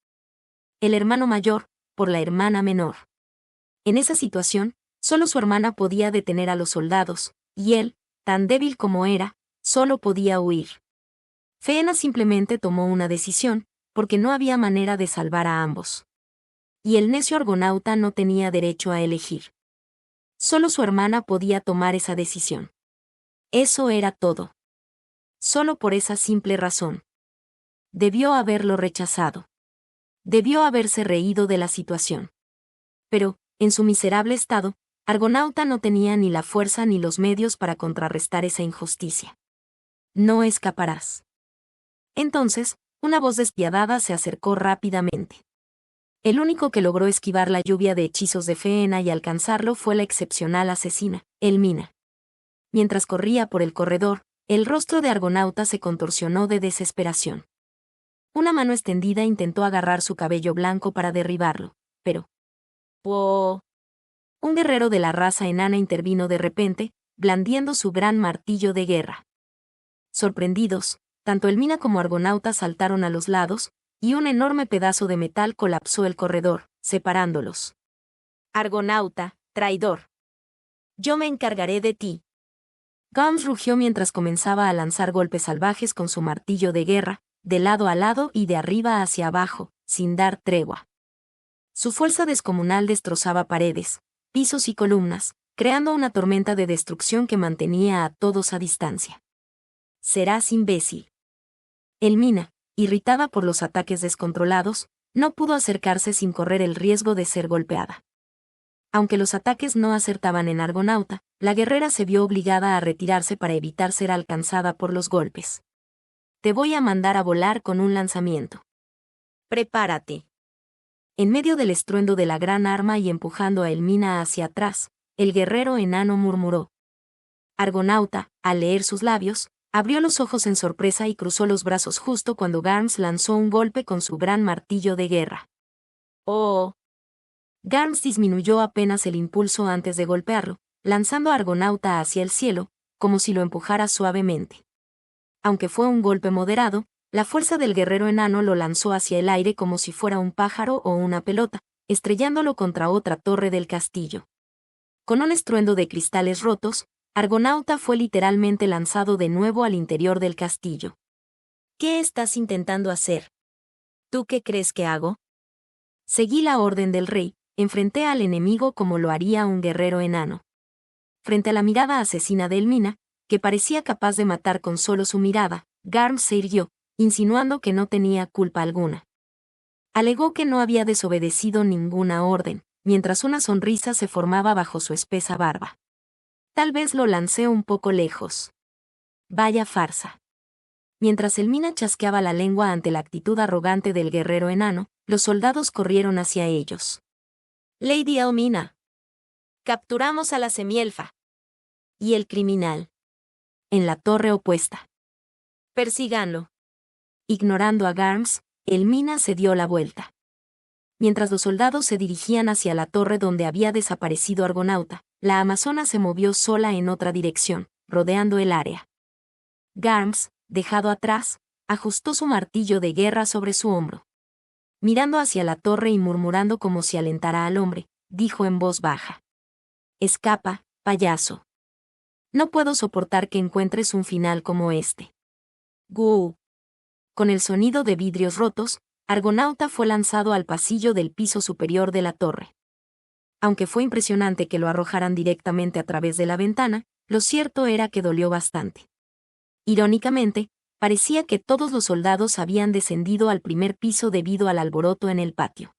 El hermano mayor, por la hermana menor. En esa situación, solo su hermana podía detener a los soldados, y él, tan débil como era, solo podía huir. Faena simplemente tomó una decisión, porque no había manera de salvar a ambos. Y el necio argonauta no tenía derecho a elegir. Solo su hermana podía tomar esa decisión. Eso era todo. Solo por esa simple razón. Debió haberlo rechazado. Debió haberse reído de la situación. Pero, en su miserable estado, Argonauta no tenía ni la fuerza ni los medios para contrarrestar esa injusticia. No escaparás. Entonces, una voz despiadada se acercó rápidamente. El único que logró esquivar la lluvia de hechizos de Faena y alcanzarlo fue la excepcional asesina, Elmina. Mientras corría por el corredor, el rostro de Argonauta se contorsionó de desesperación. Una mano extendida intentó agarrar su cabello blanco para derribarlo, pero... ¡Oh! Un guerrero de la raza enana intervino de repente, blandiendo su gran martillo de guerra. Sorprendidos, tanto Elmina como Argonauta saltaron a los lados, y un enorme pedazo de metal colapsó el corredor, separándolos. Argonauta, traidor. Yo me encargaré de ti. Garms rugió mientras comenzaba a lanzar golpes salvajes con su martillo de guerra, de lado a lado y de arriba hacia abajo, sin dar tregua. Su fuerza descomunal destrozaba paredes, pisos y columnas, creando una tormenta de destrucción que mantenía a todos a distancia. Serás imbécil. Elmina, irritada por los ataques descontrolados, no pudo acercarse sin correr el riesgo de ser golpeada. Aunque los ataques no acertaban en Argonauta, la guerrera se vio obligada a retirarse para evitar ser alcanzada por los golpes. Te voy a mandar a volar con un lanzamiento. Prepárate. En medio del estruendo de la gran arma y empujando a Elmina hacia atrás, el guerrero enano murmuró. Argonauta, al leer sus labios, abrió los ojos en sorpresa y cruzó los brazos justo cuando Garms lanzó un golpe con su gran martillo de guerra. ¡Oh! Garms disminuyó apenas el impulso antes de golpearlo, lanzando a Argonauta hacia el cielo, como si lo empujara suavemente. Aunque fue un golpe moderado, la fuerza del guerrero enano lo lanzó hacia el aire como si fuera un pájaro o una pelota, estrellándolo contra otra torre del castillo. Con un estruendo de cristales rotos, Argonauta fue literalmente lanzado de nuevo al interior del castillo. ¿Qué estás intentando hacer? ¿Tú qué crees que hago? Seguí la orden del rey, enfrenté al enemigo como lo haría un guerrero enano. Frente a la mirada asesina de Elmina, que parecía capaz de matar con solo su mirada, Garms se irguió, insinuando que no tenía culpa alguna. Alegó que no había desobedecido ninguna orden, mientras una sonrisa se formaba bajo su espesa barba. Tal vez lo lancé un poco lejos. Vaya farsa. Mientras Elmina chasqueaba la lengua ante la actitud arrogante del guerrero enano, los soldados corrieron hacia ellos. Lady Elmina. Capturamos a la semielfa. Y el criminal. En la torre opuesta. Persíganlo. Ignorando a Garms, Elmina se dio la vuelta. Mientras los soldados se dirigían hacia la torre donde había desaparecido Argonauta, la amazona se movió sola en otra dirección, rodeando el área. Garms, dejado atrás, ajustó su martillo de guerra sobre su hombro. Mirando hacia la torre y murmurando como si alentara al hombre, dijo en voz baja. Escapa, payaso. No puedo soportar que encuentres un final como este. ¡Guu! Con el sonido de vidrios rotos, Argonauta fue lanzado al pasillo del piso superior de la torre. Aunque fue impresionante que lo arrojaran directamente a través de la ventana, lo cierto era que dolió bastante. Irónicamente, parecía que todos los soldados habían descendido al primer piso debido al alboroto en el patio.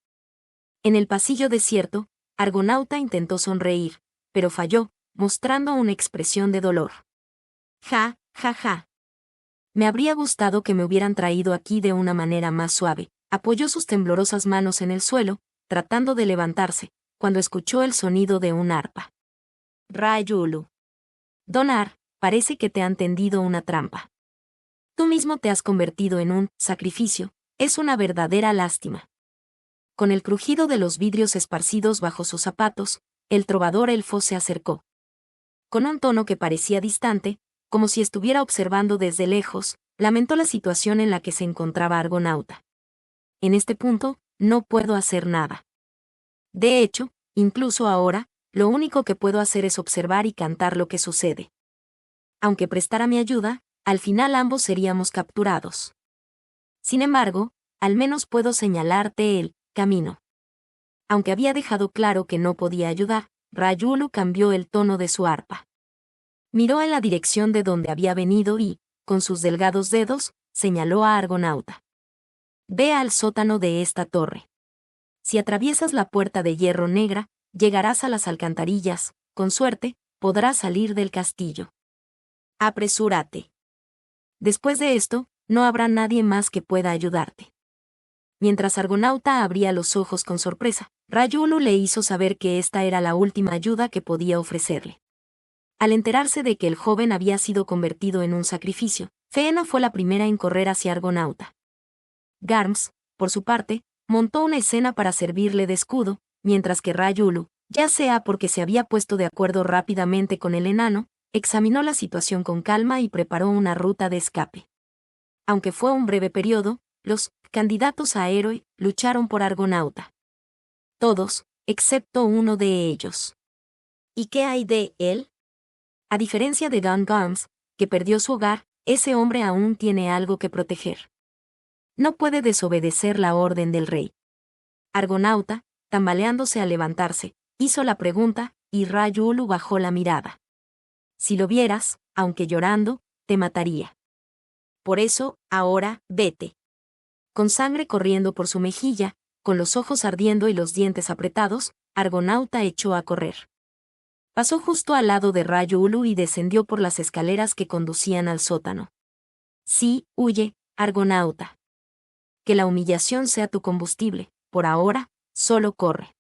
En el pasillo desierto, Argonauta intentó sonreír, pero falló, mostrando una expresión de dolor. Ja, ja, ja. Me habría gustado que me hubieran traído aquí de una manera más suave. Apoyó sus temblorosas manos en el suelo, tratando de levantarse, cuando escuchó el sonido de un arpa. Rayulu. Donar, parece que te han tendido una trampa. Tú mismo te has convertido en un sacrificio, es una verdadera lástima. Con el crujido de los vidrios esparcidos bajo sus zapatos, el trovador elfo se acercó. Con un tono que parecía distante, como si estuviera observando desde lejos, lamentó la situación en la que se encontraba Argonauta. En este punto, no puedo hacer nada. De hecho, incluso ahora, lo único que puedo hacer es observar y cantar lo que sucede. Aunque prestara mi ayuda, al final ambos seríamos capturados. Sin embargo, al menos puedo señalarte el camino. Aunque había dejado claro que no podía ayudar, Rayulu cambió el tono de su arpa. Miró en la dirección de donde había venido y, con sus delgados dedos, señaló a Argonauta. Ve al sótano de esta torre. Si atraviesas la puerta de hierro negra, llegarás a las alcantarillas, con suerte, podrás salir del castillo. Apresúrate. Después de esto, no habrá nadie más que pueda ayudarte. Mientras Argonauta abría los ojos con sorpresa, Rayulu le hizo saber que esta era la última ayuda que podía ofrecerle. Al enterarse de que el joven había sido convertido en un sacrificio, Faena fue la primera en correr hacia Argonauta. Garms, por su parte, montó una escena para servirle de escudo, mientras que Rayulu, ya sea porque se había puesto de acuerdo rápidamente con el enano, examinó la situación con calma y preparó una ruta de escape. Aunque fue un breve periodo, los candidatos a héroe lucharon por Argonauta. Todos, excepto uno de ellos. ¿Y qué hay de él? A diferencia de Don Garms, que perdió su hogar, ese hombre aún tiene algo que proteger. No puede desobedecer la orden del rey. Argonauta, tambaleándose al levantarse, hizo la pregunta, y Rayulu bajó la mirada. Si lo vieras, aunque llorando, te mataría. Por eso, ahora, vete. Con sangre corriendo por su mejilla, con los ojos ardiendo y los dientes apretados, Argonauta echó a correr. Pasó justo al lado de Rayulu y descendió por las escaleras que conducían al sótano. Sí, huye, Argonauta. Que la humillación sea tu combustible, por ahora, solo corre.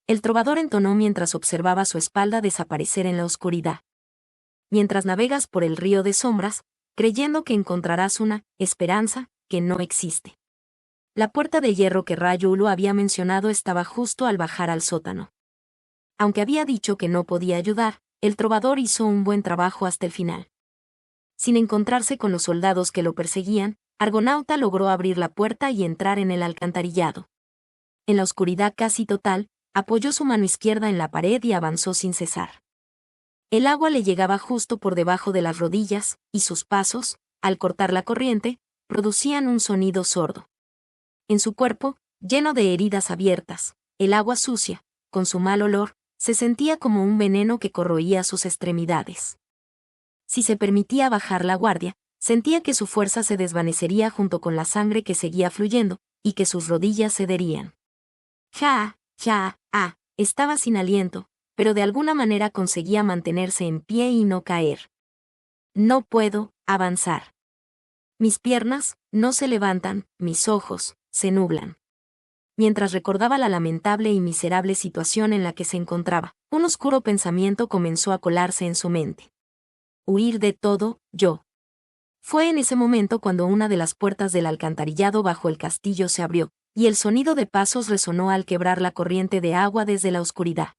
El trovador entonó mientras observaba su espalda desaparecer en la oscuridad. Mientras navegas por el río de sombras, creyendo que encontrarás una esperanza que no existe. La puerta de hierro que Rayulu había mencionado estaba justo al bajar al sótano. Aunque había dicho que no podía ayudar, el trovador hizo un buen trabajo hasta el final. Sin encontrarse con los soldados que lo perseguían, Argonauta logró abrir la puerta y entrar en el alcantarillado. En la oscuridad casi total, apoyó su mano izquierda en la pared y avanzó sin cesar. El agua le llegaba justo por debajo de las rodillas, y sus pasos, al cortar la corriente, producían un sonido sordo. En su cuerpo, lleno de heridas abiertas, el agua sucia, con su mal olor, se sentía como un veneno que corroía sus extremidades. Si se permitía bajar la guardia, sentía que su fuerza se desvanecería junto con la sangre que seguía fluyendo, y que sus rodillas cederían. Estaba sin aliento, pero de alguna manera conseguía mantenerse en pie y no caer. No puedo avanzar. Mis piernas no se levantan, mis ojos se nublan. Mientras recordaba la lamentable y miserable situación en la que se encontraba, un oscuro pensamiento comenzó a colarse en su mente. Huir de todo, yo. Fue en ese momento cuando una de las puertas del alcantarillado bajo el castillo se abrió, y el sonido de pasos resonó al quebrar la corriente de agua desde la oscuridad.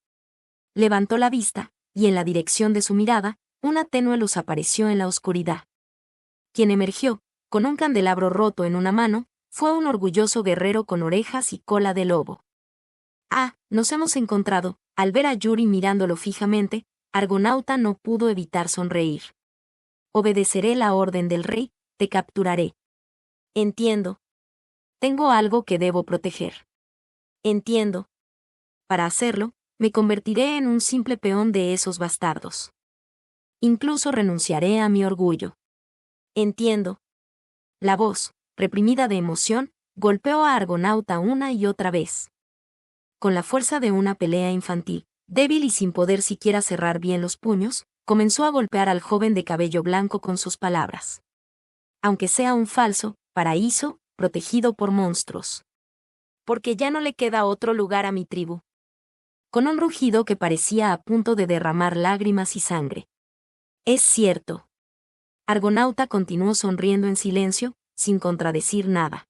Levantó la vista, y en la dirección de su mirada, una tenue luz apareció en la oscuridad. Quien emergió, con un candelabro roto en una mano, fue un orgulloso guerrero con orejas y cola de lobo. Nos hemos encontrado. Al ver a Yuri mirándolo fijamente, Argonauta no pudo evitar sonreír. Obedeceré la orden del rey, te capturaré. Entiendo. Tengo algo que debo proteger. Entiendo. Para hacerlo, me convertiré en un simple peón de esos bastardos. Incluso renunciaré a mi orgullo. Entiendo. La voz, reprimida de emoción, golpeó a Argonauta una y otra vez. Con la fuerza de una pelea infantil, débil y sin poder siquiera cerrar bien los puños, comenzó a golpear al joven de cabello blanco con sus palabras. Aunque sea un falso paraíso, protegido por monstruos. Porque ya no le queda otro lugar a mi tribu. Con un rugido que parecía a punto de derramar lágrimas y sangre. Es cierto. Argonauta continuó sonriendo en silencio, sin contradecir nada.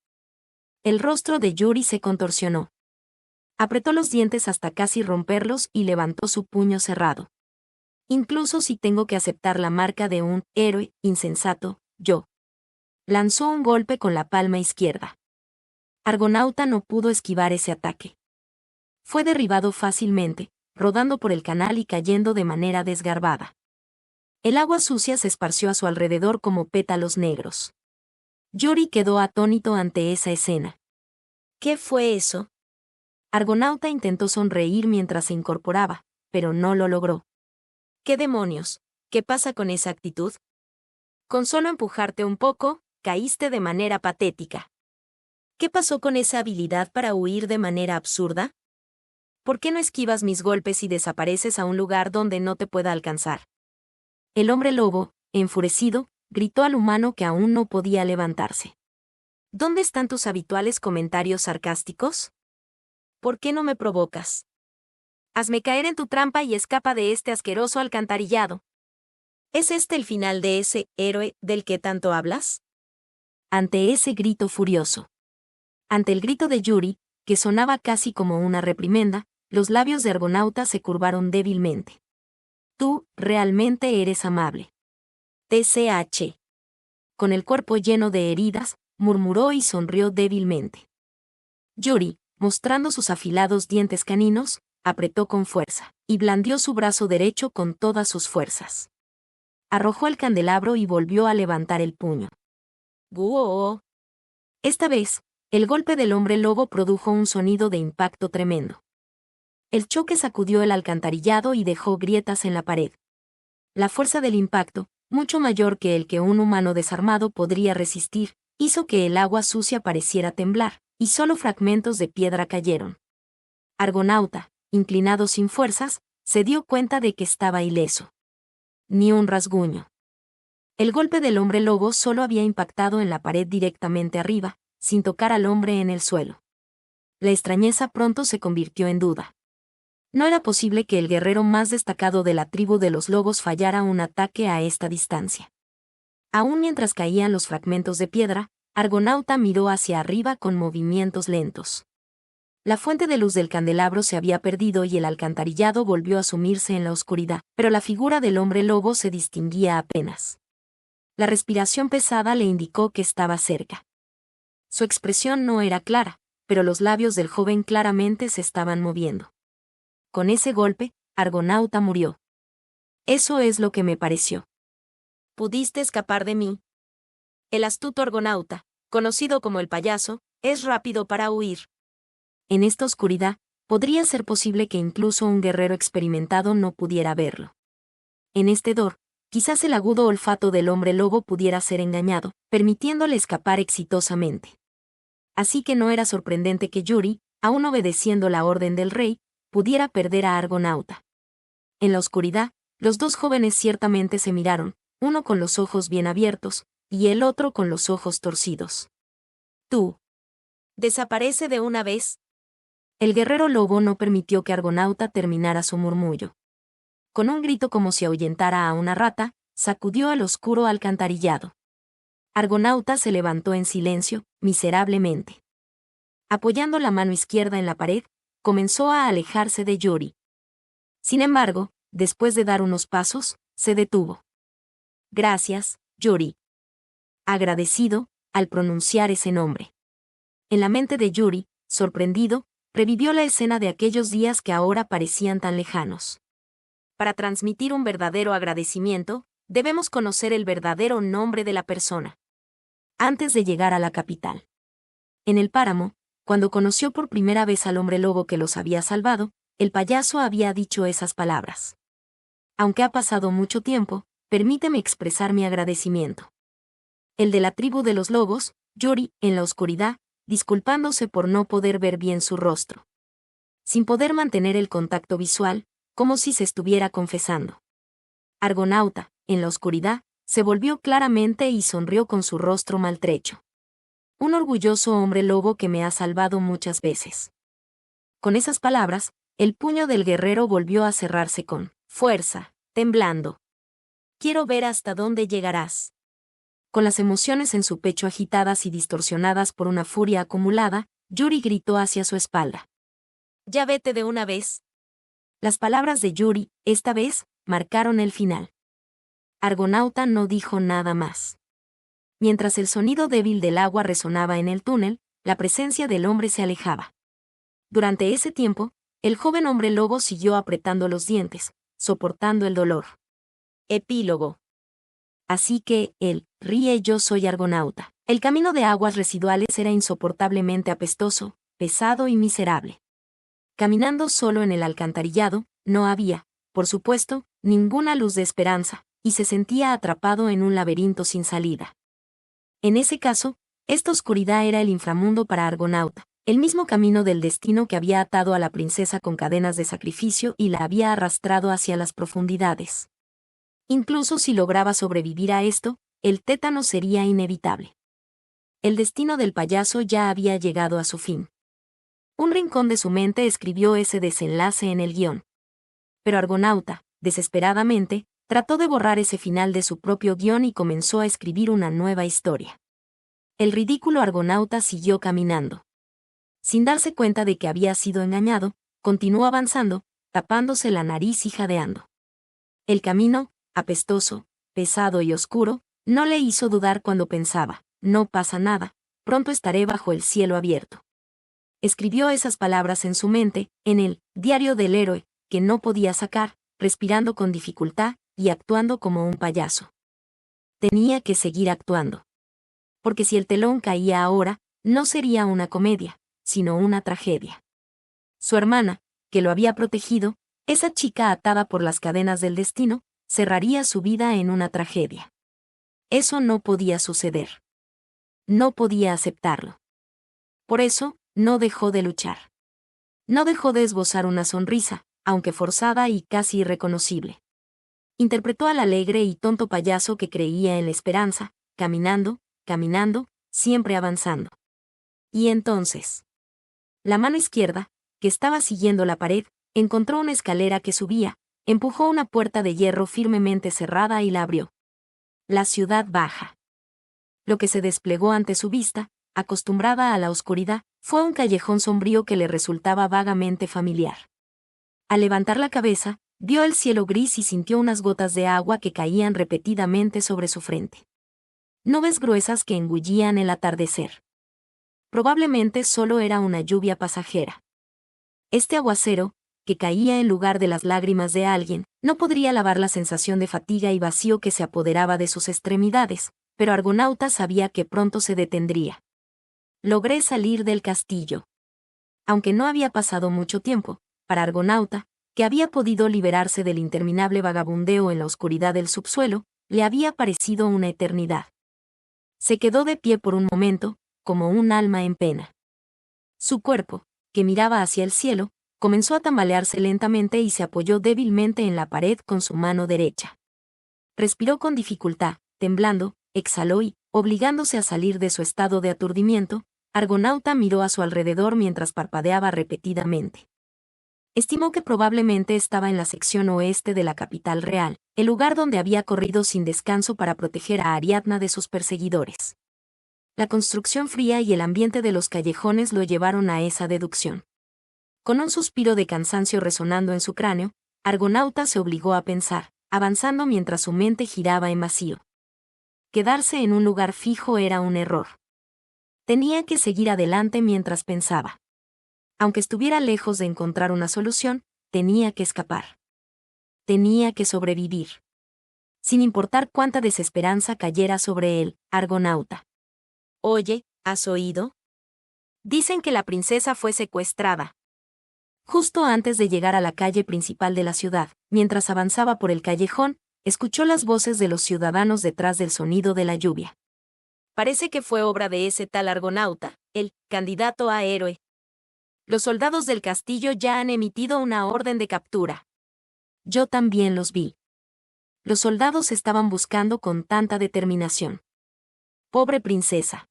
El rostro de Yuri se contorsionó. Apretó los dientes hasta casi romperlos y levantó su puño cerrado. Incluso si tengo que aceptar la marca de un héroe insensato, yo. Lanzó un golpe con la palma izquierda. Argonauta no pudo esquivar ese ataque. Fue derribado fácilmente, rodando por el canal y cayendo de manera desgarbada. El agua sucia se esparció a su alrededor como pétalos negros. Yuri quedó atónito ante esa escena. ¿Qué fue eso? Argonauta intentó sonreír mientras se incorporaba, pero no lo logró. ¿Qué demonios? ¿Qué pasa con esa actitud? Con solo empujarte un poco, caíste de manera patética. ¿Qué pasó con esa habilidad para huir de manera absurda? ¿Por qué no esquivas mis golpes y desapareces a un lugar donde no te pueda alcanzar? El hombre lobo, enfurecido, gritó al humano que aún no podía levantarse. ¿Dónde están tus habituales comentarios sarcásticos? ¿Por qué no me provocas? Hazme caer en tu trampa y escapa de este asqueroso alcantarillado. ¿Es este el final de ese héroe del que tanto hablas? Ante ese grito furioso. Ante el grito de Yuri, que sonaba casi como una reprimenda, los labios de Argonauta se curvaron débilmente. Tú, realmente eres amable. TCH. Con el cuerpo lleno de heridas, murmuró y sonrió débilmente. Yuri, mostrando sus afilados dientes caninos, apretó con fuerza, y blandió su brazo derecho con todas sus fuerzas. Arrojó el candelabro y volvió a levantar el puño. ¡Guau! Esta vez, el golpe del hombre lobo produjo un sonido de impacto tremendo. El choque sacudió el alcantarillado y dejó grietas en la pared. La fuerza del impacto, mucho mayor que el que un humano desarmado podría resistir, hizo que el agua sucia pareciera temblar, y solo fragmentos de piedra cayeron. Argonauta, inclinado sin fuerzas, se dio cuenta de que estaba ileso. Ni un rasguño. El golpe del hombre lobo solo había impactado en la pared directamente arriba, sin tocar al hombre en el suelo. La extrañeza pronto se convirtió en duda. No era posible que el guerrero más destacado de la tribu de los lobos fallara un ataque a esta distancia. Aún mientras caían los fragmentos de piedra, Argonauta miró hacia arriba con movimientos lentos. La fuente de luz del candelabro se había perdido y el alcantarillado volvió a sumirse en la oscuridad, pero la figura del hombre lobo se distinguía apenas. La respiración pesada le indicó que estaba cerca. Su expresión no era clara, pero los labios del joven claramente se estaban moviendo. Con ese golpe, Argonauta murió. Eso es lo que me pareció. ¿Pudiste escapar de mí? El astuto Argonauta, conocido como el payaso, es rápido para huir. En esta oscuridad, podría ser posible que incluso un guerrero experimentado no pudiera verlo. En este hedor, quizás el agudo olfato del hombre lobo pudiera ser engañado, permitiéndole escapar exitosamente. Así que no era sorprendente que Yuri, aún obedeciendo la orden del rey, pudiera perder a Argonauta. En la oscuridad, los dos jóvenes ciertamente se miraron, uno con los ojos bien abiertos, y el otro con los ojos torcidos. Tú. Desaparece de una vez. El guerrero lobo no permitió que Argonauta terminara su murmullo. Con un grito como si ahuyentara a una rata, sacudió al oscuro alcantarillado. Argonauta se levantó en silencio, miserablemente. Apoyando la mano izquierda en la pared, comenzó a alejarse de Yuri. Sin embargo, después de dar unos pasos, se detuvo. Gracias, Yuri. Agradecido, al pronunciar ese nombre. En la mente de Yuri, sorprendido, revivió la escena de aquellos días que ahora parecían tan lejanos. Para transmitir un verdadero agradecimiento, debemos conocer el verdadero nombre de la persona. Antes de llegar a la capital. En el páramo, cuando conoció por primera vez al hombre lobo que los había salvado, el payaso había dicho esas palabras. Aunque ha pasado mucho tiempo, permíteme expresar mi agradecimiento. El de la tribu de los lobos, Yuri, en la oscuridad, disculpándose por no poder ver bien su rostro. Sin poder mantener el contacto visual, como si se estuviera confesando. Argonauta, en la oscuridad, se volvió claramente y sonrió con su rostro maltrecho. Un orgulloso hombre lobo que me ha salvado muchas veces. Con esas palabras, el puño del guerrero volvió a cerrarse con fuerza, temblando. Quiero ver hasta dónde llegarás. Con las emociones en su pecho agitadas y distorsionadas por una furia acumulada, Yuri gritó hacia su espalda. Ya vete de una vez. Las palabras de Yuri, esta vez, marcaron el final. Argonauta no dijo nada más. Mientras el sonido débil del agua resonaba en el túnel, la presencia del hombre se alejaba. Durante ese tiempo, el joven hombre lobo siguió apretando los dientes, soportando el dolor. Epílogo. Así que, ríe yo soy argonauta. El camino de aguas residuales era insoportablemente apestoso, pesado y miserable. Caminando solo en el alcantarillado, no había, por supuesto, ninguna luz de esperanza, y se sentía atrapado en un laberinto sin salida. En ese caso, esta oscuridad era el inframundo para Argonauta, el mismo camino del destino que había atado a la princesa con cadenas de sacrificio y la había arrastrado hacia las profundidades. Incluso si lograba sobrevivir a esto, el tétano sería inevitable. El destino del payaso ya había llegado a su fin. Un rincón de su mente escribió ese desenlace en el guión. Pero Argonauta, desesperadamente, trató de borrar ese final de su propio guión y comenzó a escribir una nueva historia. El ridículo Argonauta siguió caminando. Sin darse cuenta de que había sido engañado, continuó avanzando, tapándose la nariz y jadeando. El camino, apestoso, pesado y oscuro, no le hizo dudar cuando pensaba, no pasa nada, pronto estaré bajo el cielo abierto. Escribió esas palabras en su mente, en el diario del héroe, que no podía sacar, respirando con dificultad y actuando como un payaso. Tenía que seguir actuando. Porque si el telón caía ahora, no sería una comedia, sino una tragedia. Su hermana, que lo había protegido, esa chica atada por las cadenas del destino, cerraría su vida en una tragedia. Eso no podía suceder. No podía aceptarlo. Por eso, no dejó de luchar. No dejó de esbozar una sonrisa, aunque forzada y casi irreconocible. Interpretó al alegre y tonto payaso que creía en la esperanza, caminando, caminando, siempre avanzando. Y entonces, la mano izquierda, que estaba siguiendo la pared, encontró una escalera que subía, empujó una puerta de hierro firmemente cerrada y la abrió. La ciudad baja. Lo que se desplegó ante su vista, acostumbrada a la oscuridad, fue un callejón sombrío que le resultaba vagamente familiar. Al levantar la cabeza, vio el cielo gris y sintió unas gotas de agua que caían repetidamente sobre su frente. Nubes gruesas que engullían el atardecer. Probablemente solo era una lluvia pasajera. Este aguacero, que caía en lugar de las lágrimas de alguien, no podría lavar la sensación de fatiga y vacío que se apoderaba de sus extremidades, pero Argonauta sabía que pronto se detendría. Logré salir del castillo. Aunque no había pasado mucho tiempo, para Argonauta, que había podido liberarse del interminable vagabundeo en la oscuridad del subsuelo, le había parecido una eternidad. Se quedó de pie por un momento, como un alma en pena. Su cuerpo, que miraba hacia el cielo, comenzó a tambalearse lentamente y se apoyó débilmente en la pared con su mano derecha. Respiró con dificultad, temblando, exhaló y, obligándose a salir de su estado de aturdimiento, Argonauta miró a su alrededor mientras parpadeaba repetidamente. Estimó que probablemente estaba en la sección oeste de la capital real, el lugar donde había corrido sin descanso para proteger a Ariadna de sus perseguidores. La construcción fría y el ambiente de los callejones lo llevaron a esa deducción. Con un suspiro de cansancio resonando en su cráneo, Argonauta se obligó a pensar, avanzando mientras su mente giraba en vacío. Quedarse en un lugar fijo era un error. Tenía que seguir adelante mientras pensaba. Aunque estuviera lejos de encontrar una solución, tenía que escapar. Tenía que sobrevivir. Sin importar cuánta desesperanza cayera sobre él, Argonauta. Oye, ¿has oído? Dicen que la princesa fue secuestrada. Justo antes de llegar a la calle principal de la ciudad, mientras avanzaba por el callejón, escuchó las voces de los ciudadanos detrás del sonido de la lluvia. Parece que fue obra de ese tal Argonauta, el candidato a héroe. Los soldados del castillo ya han emitido una orden de captura. Yo también los vi. Los soldados estaban buscando con tanta determinación. Pobre princesa.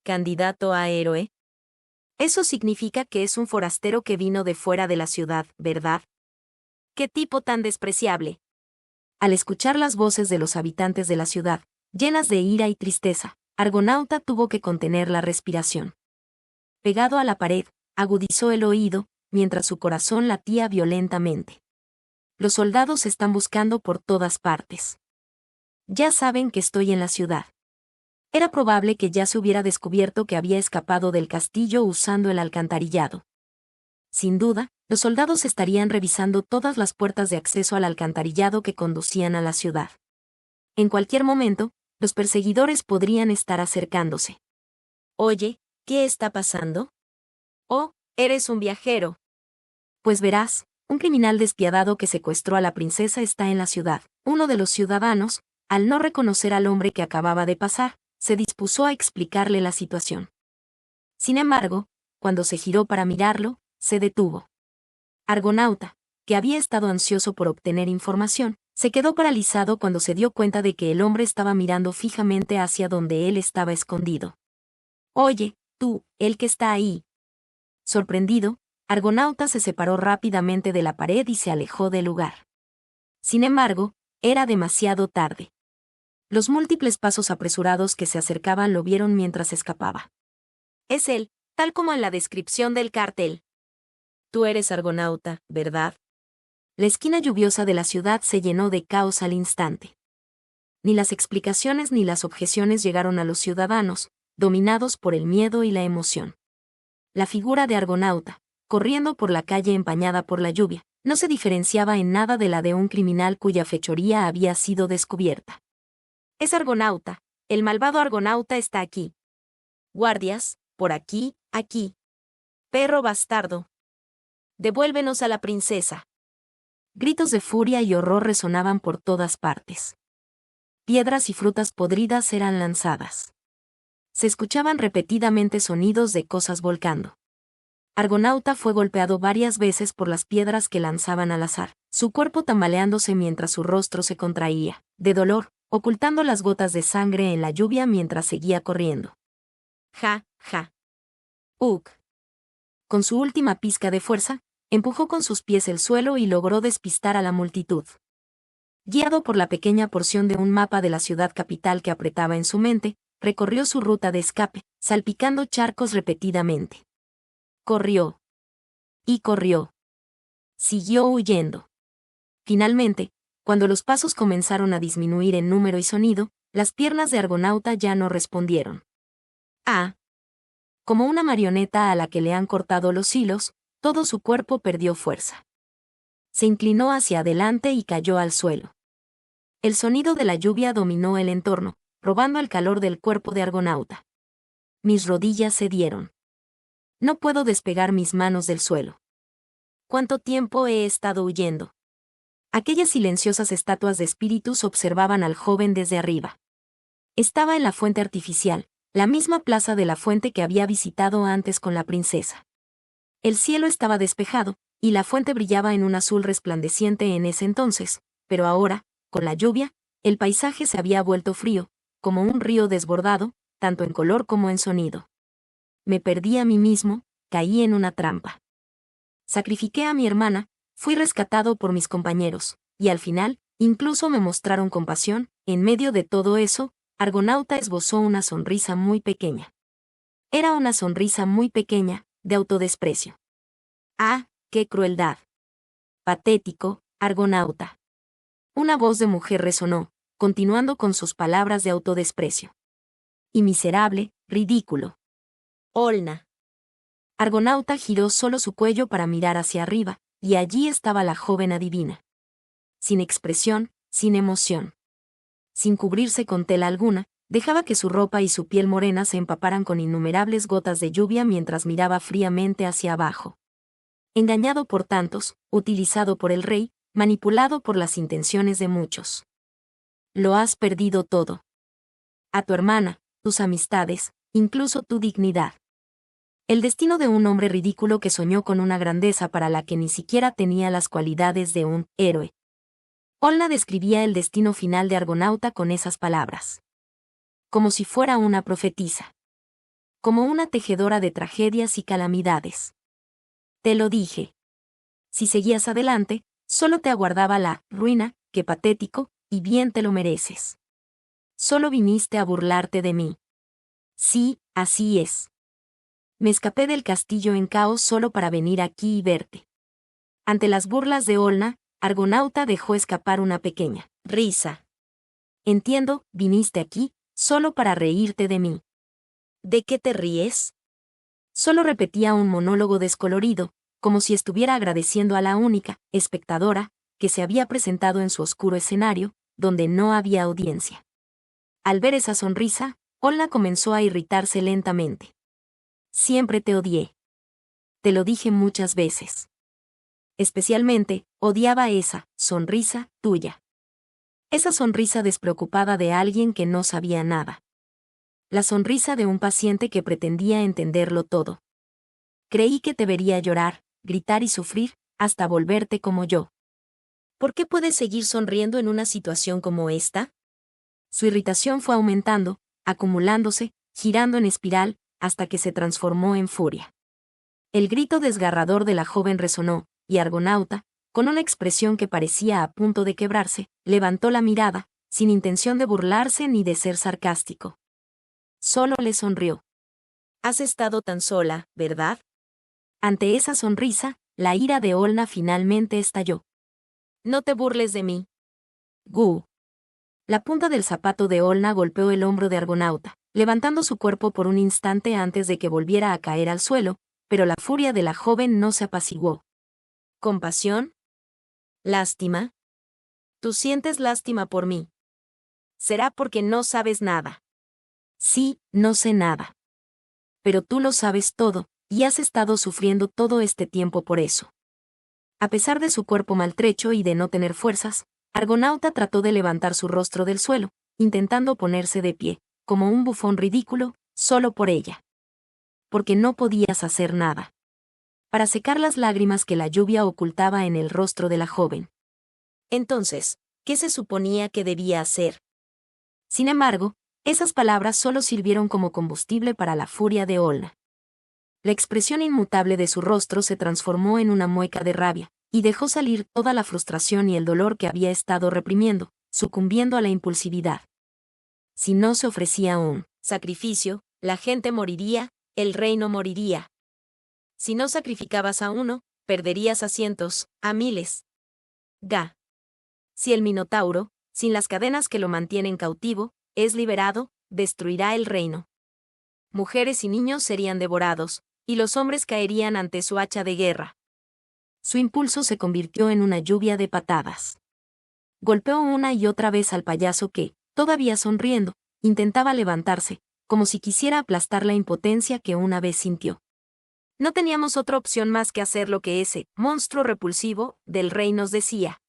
¿Candidato a héroe? Eso significa que es un forastero que vino de fuera de la ciudad, ¿verdad? ¡Qué tipo tan despreciable! Al escuchar las voces de los habitantes de la ciudad, llenas de ira y tristeza, Argonauta tuvo que contener la respiración. Pegado a la pared, agudizó el oído, mientras su corazón latía violentamente. Los soldados están buscando por todas partes. Ya saben que estoy en la ciudad. Era probable que ya se hubiera descubierto que había escapado del castillo usando el alcantarillado. Sin duda, los soldados estarían revisando todas las puertas de acceso al alcantarillado que conducían a la ciudad. En cualquier momento, los perseguidores podrían estar acercándose. Oye, ¿qué está pasando? Oh, eres un viajero. Pues verás, un criminal despiadado que secuestró a la princesa está en la ciudad. Uno de los ciudadanos, al no reconocer al hombre que acababa de pasar, se dispuso a explicarle la situación. Sin embargo, cuando se giró para mirarlo, se detuvo. Argonauta, que había estado ansioso por obtener información, se quedó paralizado cuando se dio cuenta de que el hombre estaba mirando fijamente hacia donde él estaba escondido. Oye, tú, el que está ahí. Sorprendido, Argonauta se separó rápidamente de la pared y se alejó del lugar. Sin embargo, era demasiado tarde. Los múltiples pasos apresurados que se acercaban lo vieron mientras escapaba. Es él, tal como en la descripción del cartel. Tú eres Argonauta, ¿verdad? La esquina lluviosa de la ciudad se llenó de caos al instante. Ni las explicaciones ni las objeciones llegaron a los ciudadanos, dominados por el miedo y la emoción. La figura de Argonauta, corriendo por la calle empañada por la lluvia, no se diferenciaba en nada de la de un criminal cuya fechoría había sido descubierta. Es Argonauta, el malvado Argonauta está aquí. Guardias, por aquí, aquí. Perro bastardo. Devuélvenos a la princesa. Gritos de furia y horror resonaban por todas partes. Piedras y frutas podridas eran lanzadas. Se escuchaban repetidamente sonidos de cosas volcando. Argonauta fue golpeado varias veces por las piedras que lanzaban al azar, su cuerpo tambaleándose mientras su rostro se contraía, de dolor, ocultando las gotas de sangre en la lluvia mientras seguía corriendo. Ja, ja. Uk. Con su última pizca de fuerza, empujó con sus pies el suelo y logró despistar a la multitud. Guiado por la pequeña porción de un mapa de la ciudad capital que apretaba en su mente, recorrió su ruta de escape, salpicando charcos repetidamente. Corrió. Y corrió. Siguió huyendo. Finalmente, cuando los pasos comenzaron a disminuir en número y sonido, las piernas de Argonauta ya no respondieron. Ah. Como una marioneta a la que le han cortado los hilos, todo su cuerpo perdió fuerza. Se inclinó hacia adelante y cayó al suelo. El sonido de la lluvia dominó el entorno, robando el calor del cuerpo de Argonauta. Mis rodillas cedieron. No puedo despegar mis manos del suelo. ¿Cuánto tiempo he estado huyendo? Aquellas silenciosas estatuas de espíritus observaban al joven desde arriba. Estaba en la fuente artificial, la misma plaza de la fuente que había visitado antes con la princesa. El cielo estaba despejado, y la fuente brillaba en un azul resplandeciente en ese entonces, pero ahora, con la lluvia, el paisaje se había vuelto frío, como un río desbordado, tanto en color como en sonido. Me perdí a mí mismo, caí en una trampa. Sacrifiqué a mi hermana, fui rescatado por mis compañeros, y al final, incluso me mostraron compasión. En medio de todo eso, Argonauta esbozó una sonrisa muy pequeña. Era una sonrisa muy pequeña, de autodesprecio. ¡Ah, qué crueldad! Patético, Argonauta. Una voz de mujer resonó, continuando con sus palabras de autodesprecio. Y miserable, ridículo. Olna. Argonauta giró solo su cuello para mirar hacia arriba, y allí estaba la joven adivina. Sin expresión, sin emoción. Sin cubrirse con tela alguna, dejaba que su ropa y su piel morena se empaparan con innumerables gotas de lluvia mientras miraba fríamente hacia abajo. Engañado por tantos, utilizado por el rey, manipulado por las intenciones de muchos. Lo has perdido todo. A tu hermana, tus amistades, incluso tu dignidad. El destino de un hombre ridículo que soñó con una grandeza para la que ni siquiera tenía las cualidades de un héroe. Olna describía el destino final de Argonauta con esas palabras. Como si fuera una profetisa. Como una tejedora de tragedias y calamidades. Te lo dije. Si seguías adelante, solo te aguardaba la ruina, qué patético, y bien te lo mereces. Solo viniste a burlarte de mí. Sí, así es. Me escapé del castillo en caos solo para venir aquí y verte. Ante las burlas de Olna, Argonauta dejó escapar una pequeña risa. Entiendo, viniste aquí, solo para reírte de mí. ¿De qué te ríes? Solo repetía un monólogo descolorido, como si estuviera agradeciendo a la única espectadora que se había presentado en su oscuro escenario, donde no había audiencia. Al ver esa sonrisa, Olna comenzó a irritarse lentamente. Siempre te odié. Te lo dije muchas veces. Especialmente, odiaba esa sonrisa tuya. Esa sonrisa despreocupada de alguien que no sabía nada. La sonrisa de un paciente que pretendía entenderlo todo. Creí que te vería llorar, gritar y sufrir, hasta volverte como yo. ¿Por qué puedes seguir sonriendo en una situación como esta? Su irritación fue aumentando, acumulándose, girando en espiral, hasta que se transformó en furia. El grito desgarrador de la joven resonó, y Argonauta, con una expresión que parecía a punto de quebrarse, levantó la mirada, sin intención de burlarse ni de ser sarcástico. Solo le sonrió. Has estado tan sola, ¿verdad? Ante esa sonrisa, la ira de Olna finalmente estalló. No te burles de mí. Gu. La punta del zapato de Olna golpeó el hombro de Argonauta, levantando su cuerpo por un instante antes de que volviera a caer al suelo, pero la furia de la joven no se apaciguó. ¿Compasión? ¿Lástima? Tú sientes lástima por mí. Será porque no sabes nada. Sí, no sé nada. Pero tú lo sabes todo, y has estado sufriendo todo este tiempo por eso. A pesar de su cuerpo maltrecho y de no tener fuerzas, Argonauta trató de levantar su rostro del suelo, intentando ponerse de pie, como un bufón ridículo, solo por ella. Porque no podías hacer nada. Para secar las lágrimas que la lluvia ocultaba en el rostro de la joven. Entonces, ¿qué se suponía que debía hacer? Sin embargo, esas palabras solo sirvieron como combustible para la furia de Olna. La expresión inmutable de su rostro se transformó en una mueca de rabia, y dejó salir toda la frustración y el dolor que había estado reprimiendo, sucumbiendo a la impulsividad. Si no se ofrecía un sacrificio, la gente moriría, el reino moriría. Si no sacrificabas a uno, perderías a cientos, a miles. Ga. Si el Minotauro, sin las cadenas que lo mantienen cautivo, es liberado, destruirá el reino. Mujeres y niños serían devorados, y los hombres caerían ante su hacha de guerra. Su impulso se convirtió en una lluvia de patadas. Golpeó una y otra vez al payaso que, todavía sonriendo, intentaba levantarse, como si quisiera aplastar la impotencia que una vez sintió. No teníamos otra opción más que hacer lo que ese monstruo repulsivo del rey nos decía.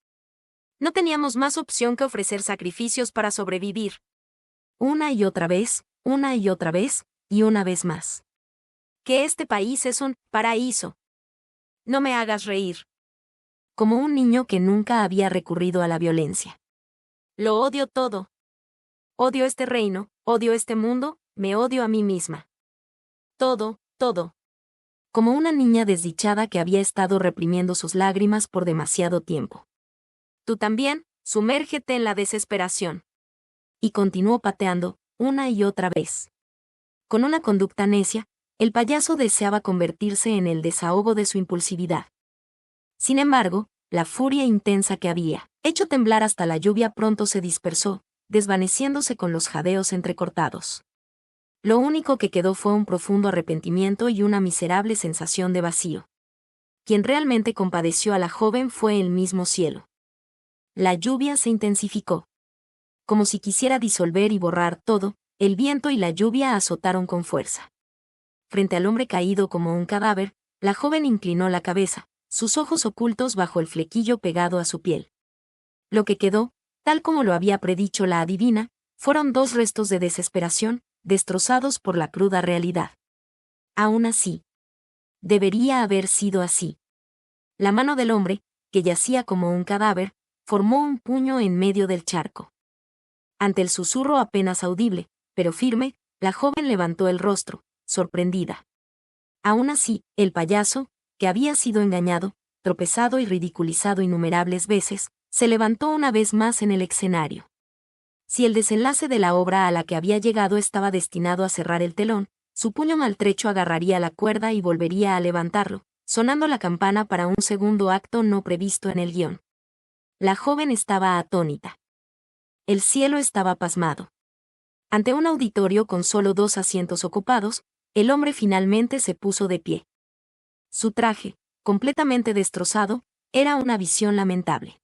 No teníamos más opción que ofrecer sacrificios para sobrevivir. Una y otra vez, y una vez más. Que este país es un paraíso. No me hagas reír. Como un niño que nunca había recurrido a la violencia. Lo odio todo. Odio este reino, odio este mundo, me odio a mí misma. Todo, todo. Como una niña desdichada que había estado reprimiendo sus lágrimas por demasiado tiempo. Tú también, sumérgete en la desesperación. Y continuó pateando, una y otra vez. Con una conducta necia, el payaso deseaba convertirse en el desahogo de su impulsividad. Sin embargo, la furia intensa que había hecho temblar hasta la lluvia pronto se dispersó, desvaneciéndose con los jadeos entrecortados. Lo único que quedó fue un profundo arrepentimiento y una miserable sensación de vacío. Quien realmente compadeció a la joven fue el mismo cielo. La lluvia se intensificó. Como si quisiera disolver y borrar todo, el viento y la lluvia azotaron con fuerza. Frente al hombre caído como un cadáver, la joven inclinó la cabeza, sus ojos ocultos bajo el flequillo pegado a su piel. Lo que quedó, tal como lo había predicho la adivina, fueron dos restos de desesperación, destrozados por la cruda realidad. Aún así. Debería haber sido así. La mano del hombre, que yacía como un cadáver, formó un puño en medio del charco. Ante el susurro apenas audible, pero firme, la joven levantó el rostro, sorprendida. Aún así, el payaso, que había sido engañado, tropezado y ridiculizado innumerables veces, se levantó una vez más en el escenario. Si el desenlace de la obra a la que había llegado estaba destinado a cerrar el telón, su puño maltrecho agarraría la cuerda y volvería a levantarlo, sonando la campana para un segundo acto no previsto en el guión. La joven estaba atónita. El cielo estaba pasmado. Ante un auditorio con solo 2 asientos ocupados, el hombre finalmente se puso de pie. Su traje, completamente destrozado, era una visión lamentable.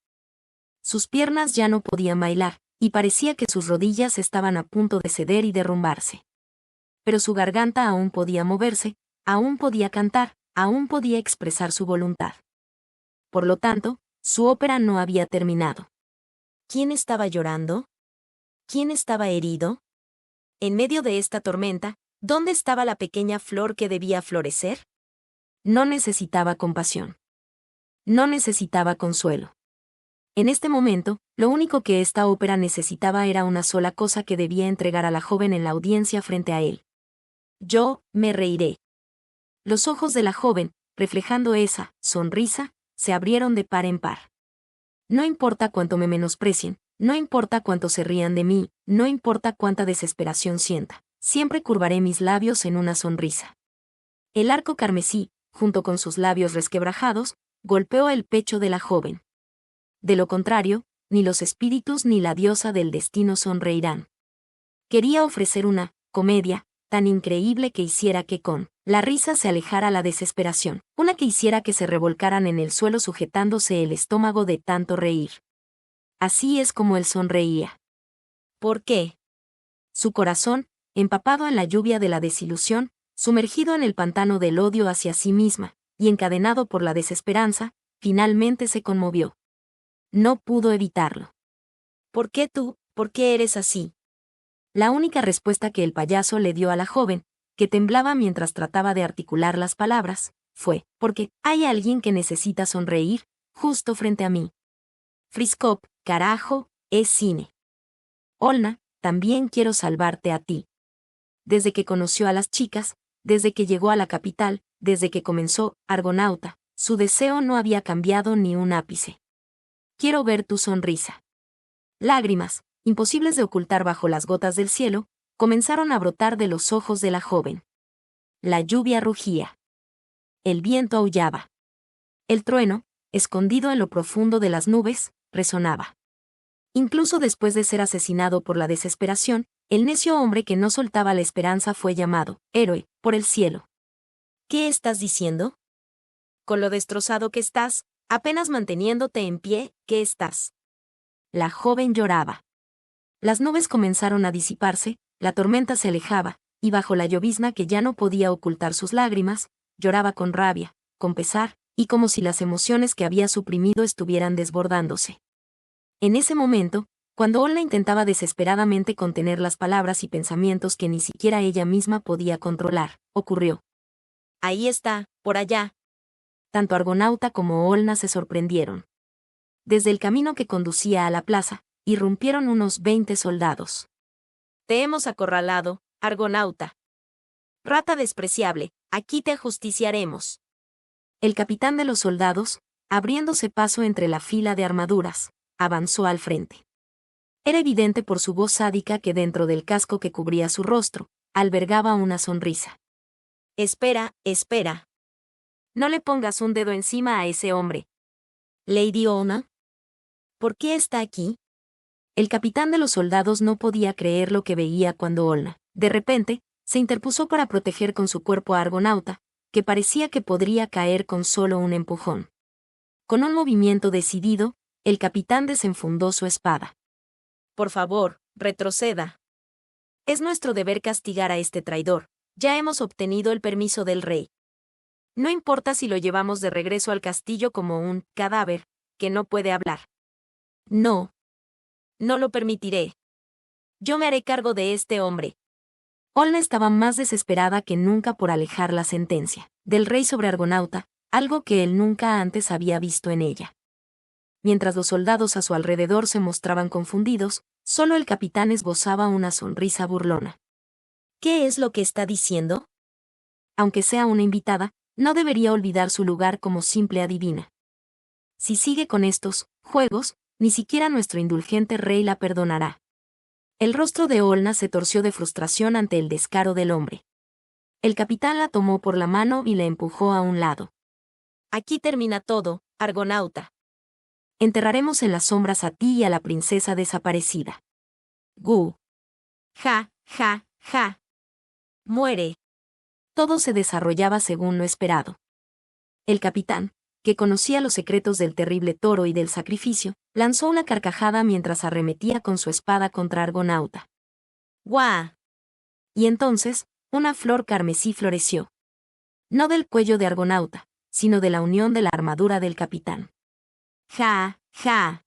Sus piernas ya no podían bailar, y parecía que sus rodillas estaban a punto de ceder y derrumbarse. Pero su garganta aún podía moverse, aún podía cantar, aún podía expresar su voluntad. Por lo tanto, su ópera no había terminado. ¿Quién estaba llorando? ¿Quién estaba herido? En medio de esta tormenta, ¿dónde estaba la pequeña flor que debía florecer? No necesitaba compasión. No necesitaba consuelo. En este momento, lo único que esta ópera necesitaba era una sola cosa que debía entregar a la joven en la audiencia frente a él. Yo me reiré. Los ojos de la joven, reflejando esa sonrisa, se abrieron de par en par. No importa cuánto me menosprecien, no importa cuánto se rían de mí, no importa cuánta desesperación sienta, siempre curvaré mis labios en una sonrisa. El arco carmesí, junto con sus labios resquebrajados, golpeó el pecho de la joven. De lo contrario, ni los espíritus ni la diosa del destino sonreirán. Quería ofrecer una comedia tan increíble que hiciera que con la risa se alejara la desesperación, una que hiciera que se revolcaran en el suelo sujetándose el estómago de tanto reír. Así es como él sonreía. ¿Por qué? Su corazón, empapado en la lluvia de la desilusión, sumergido en el pantano del odio hacia sí misma, y encadenado por la desesperanza, finalmente se conmovió. No pudo evitarlo. ¿Por qué tú? ¿Por qué eres así? La única respuesta que el payaso le dio a la joven, que temblaba mientras trataba de articular las palabras, fue, porque hay alguien que necesita sonreír, justo frente a mí. Friskop, carajo, es cine. Olna, también quiero salvarte a ti. Desde que conoció a las chicas, desde que llegó a la capital, desde que comenzó Argonauta, su deseo no había cambiado ni un ápice. Quiero ver tu sonrisa. Lágrimas, imposibles de ocultar bajo las gotas del cielo, comenzaron a brotar de los ojos de la joven. La lluvia rugía. El viento aullaba. El trueno, escondido en lo profundo de las nubes, resonaba. Incluso después de ser asesinado por la desesperación, el necio hombre que no soltaba la esperanza fue llamado héroe por el cielo. ¿Qué estás diciendo? Con lo destrozado que estás, apenas manteniéndote en pie, ¿qué estás? La joven lloraba. Las nubes comenzaron a disiparse, la tormenta se alejaba, y bajo la llovizna que ya no podía ocultar sus lágrimas, lloraba con rabia, con pesar, y como si las emociones que había suprimido estuvieran desbordándose. En ese momento, cuando Olna intentaba desesperadamente contener las palabras y pensamientos que ni siquiera ella misma podía controlar, ocurrió. Ahí está, por allá. Tanto Argonauta como Olna se sorprendieron. Desde el camino que conducía a la plaza, irrumpieron unos 20 soldados. Te hemos acorralado, Argonauta. Rata despreciable, aquí te ajusticiaremos. El capitán de los soldados, abriéndose paso entre la fila de armaduras, avanzó al frente. Era evidente por su voz sádica que dentro del casco que cubría su rostro, albergaba una sonrisa. Espera, espera. No le pongas un dedo encima a ese hombre. Lady Olna. ¿Por qué está aquí? El capitán de los soldados no podía creer lo que veía cuando Olna, de repente, se interpuso para proteger con su cuerpo a Argonauta, que parecía que podría caer con solo un empujón. Con un movimiento decidido, el capitán desenfundó su espada. Por favor, retroceda. Es nuestro deber castigar a este traidor. Ya hemos obtenido el permiso del rey. No importa si lo llevamos de regreso al castillo como un cadáver, que no puede hablar. No. No lo permitiré. Yo me haré cargo de este hombre. Olna estaba más desesperada que nunca por alejar la sentencia del rey sobre Argonauta, algo que él nunca antes había visto en ella. Mientras los soldados a su alrededor se mostraban confundidos, solo el capitán esbozaba una sonrisa burlona. ¿Qué es lo que está diciendo? Aunque sea una invitada, no debería olvidar su lugar como simple adivina. Si sigue con estos juegos, ni siquiera nuestro indulgente rey la perdonará. El rostro de Olna se torció de frustración ante el descaro del hombre. El capitán la tomó por la mano y la empujó a un lado. Aquí termina todo, Argonauta. Enterraremos en las sombras a ti y a la princesa desaparecida. Gu. Ja, ja, ja. Muere. Todo se desarrollaba según lo esperado. El capitán, que conocía los secretos del terrible toro y del sacrificio, lanzó una carcajada mientras arremetía con su espada contra Argonauta. ¡Guau! Y entonces, una flor carmesí floreció. No del cuello de Argonauta, sino de la unión de la armadura del capitán. ¡Ja, ja!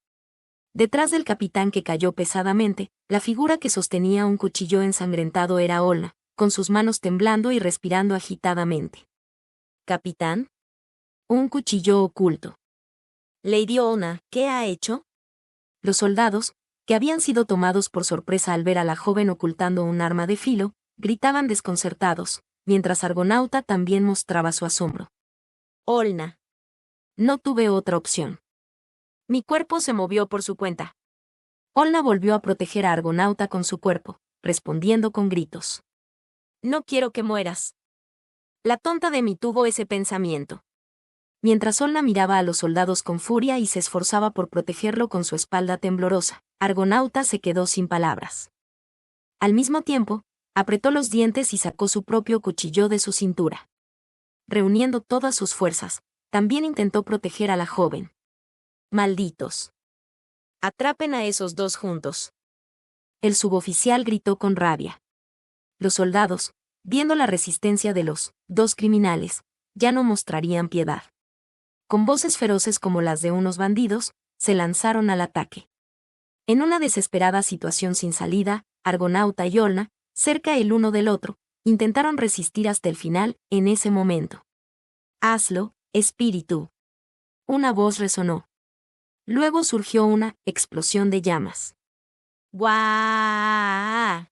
Detrás del capitán que cayó pesadamente, la figura que sostenía un cuchillo ensangrentado era Olna, con sus manos temblando y respirando agitadamente. ¿Capitán? Un cuchillo oculto. Lady Olna, ¿qué ha hecho? Los soldados, que habían sido tomados por sorpresa al ver a la joven ocultando un arma de filo, gritaban desconcertados, mientras Argonauta también mostraba su asombro. Olna. No tuve otra opción. Mi cuerpo se movió por su cuenta. Olna volvió a proteger a Argonauta con su cuerpo, respondiendo con gritos. No quiero que mueras. La tonta de mí tuvo ese pensamiento. Mientras Olna miraba a los soldados con furia y se esforzaba por protegerlo con su espalda temblorosa, Argonauta se quedó sin palabras. Al mismo tiempo, apretó los dientes y sacó su propio cuchillo de su cintura. Reuniendo todas sus fuerzas, también intentó proteger a la joven. ¡Malditos! Atrapen a esos dos juntos. El suboficial gritó con rabia. Los soldados, viendo la resistencia de los dos criminales, ya no mostrarían piedad. Con voces feroces como las de unos bandidos, se lanzaron al ataque. En una desesperada situación sin salida, Argonauta y Olna, cerca el uno del otro, intentaron resistir hasta el final. En ese momento. Hazlo, espíritu. Una voz resonó. Luego surgió una explosión de llamas. ¡Guau!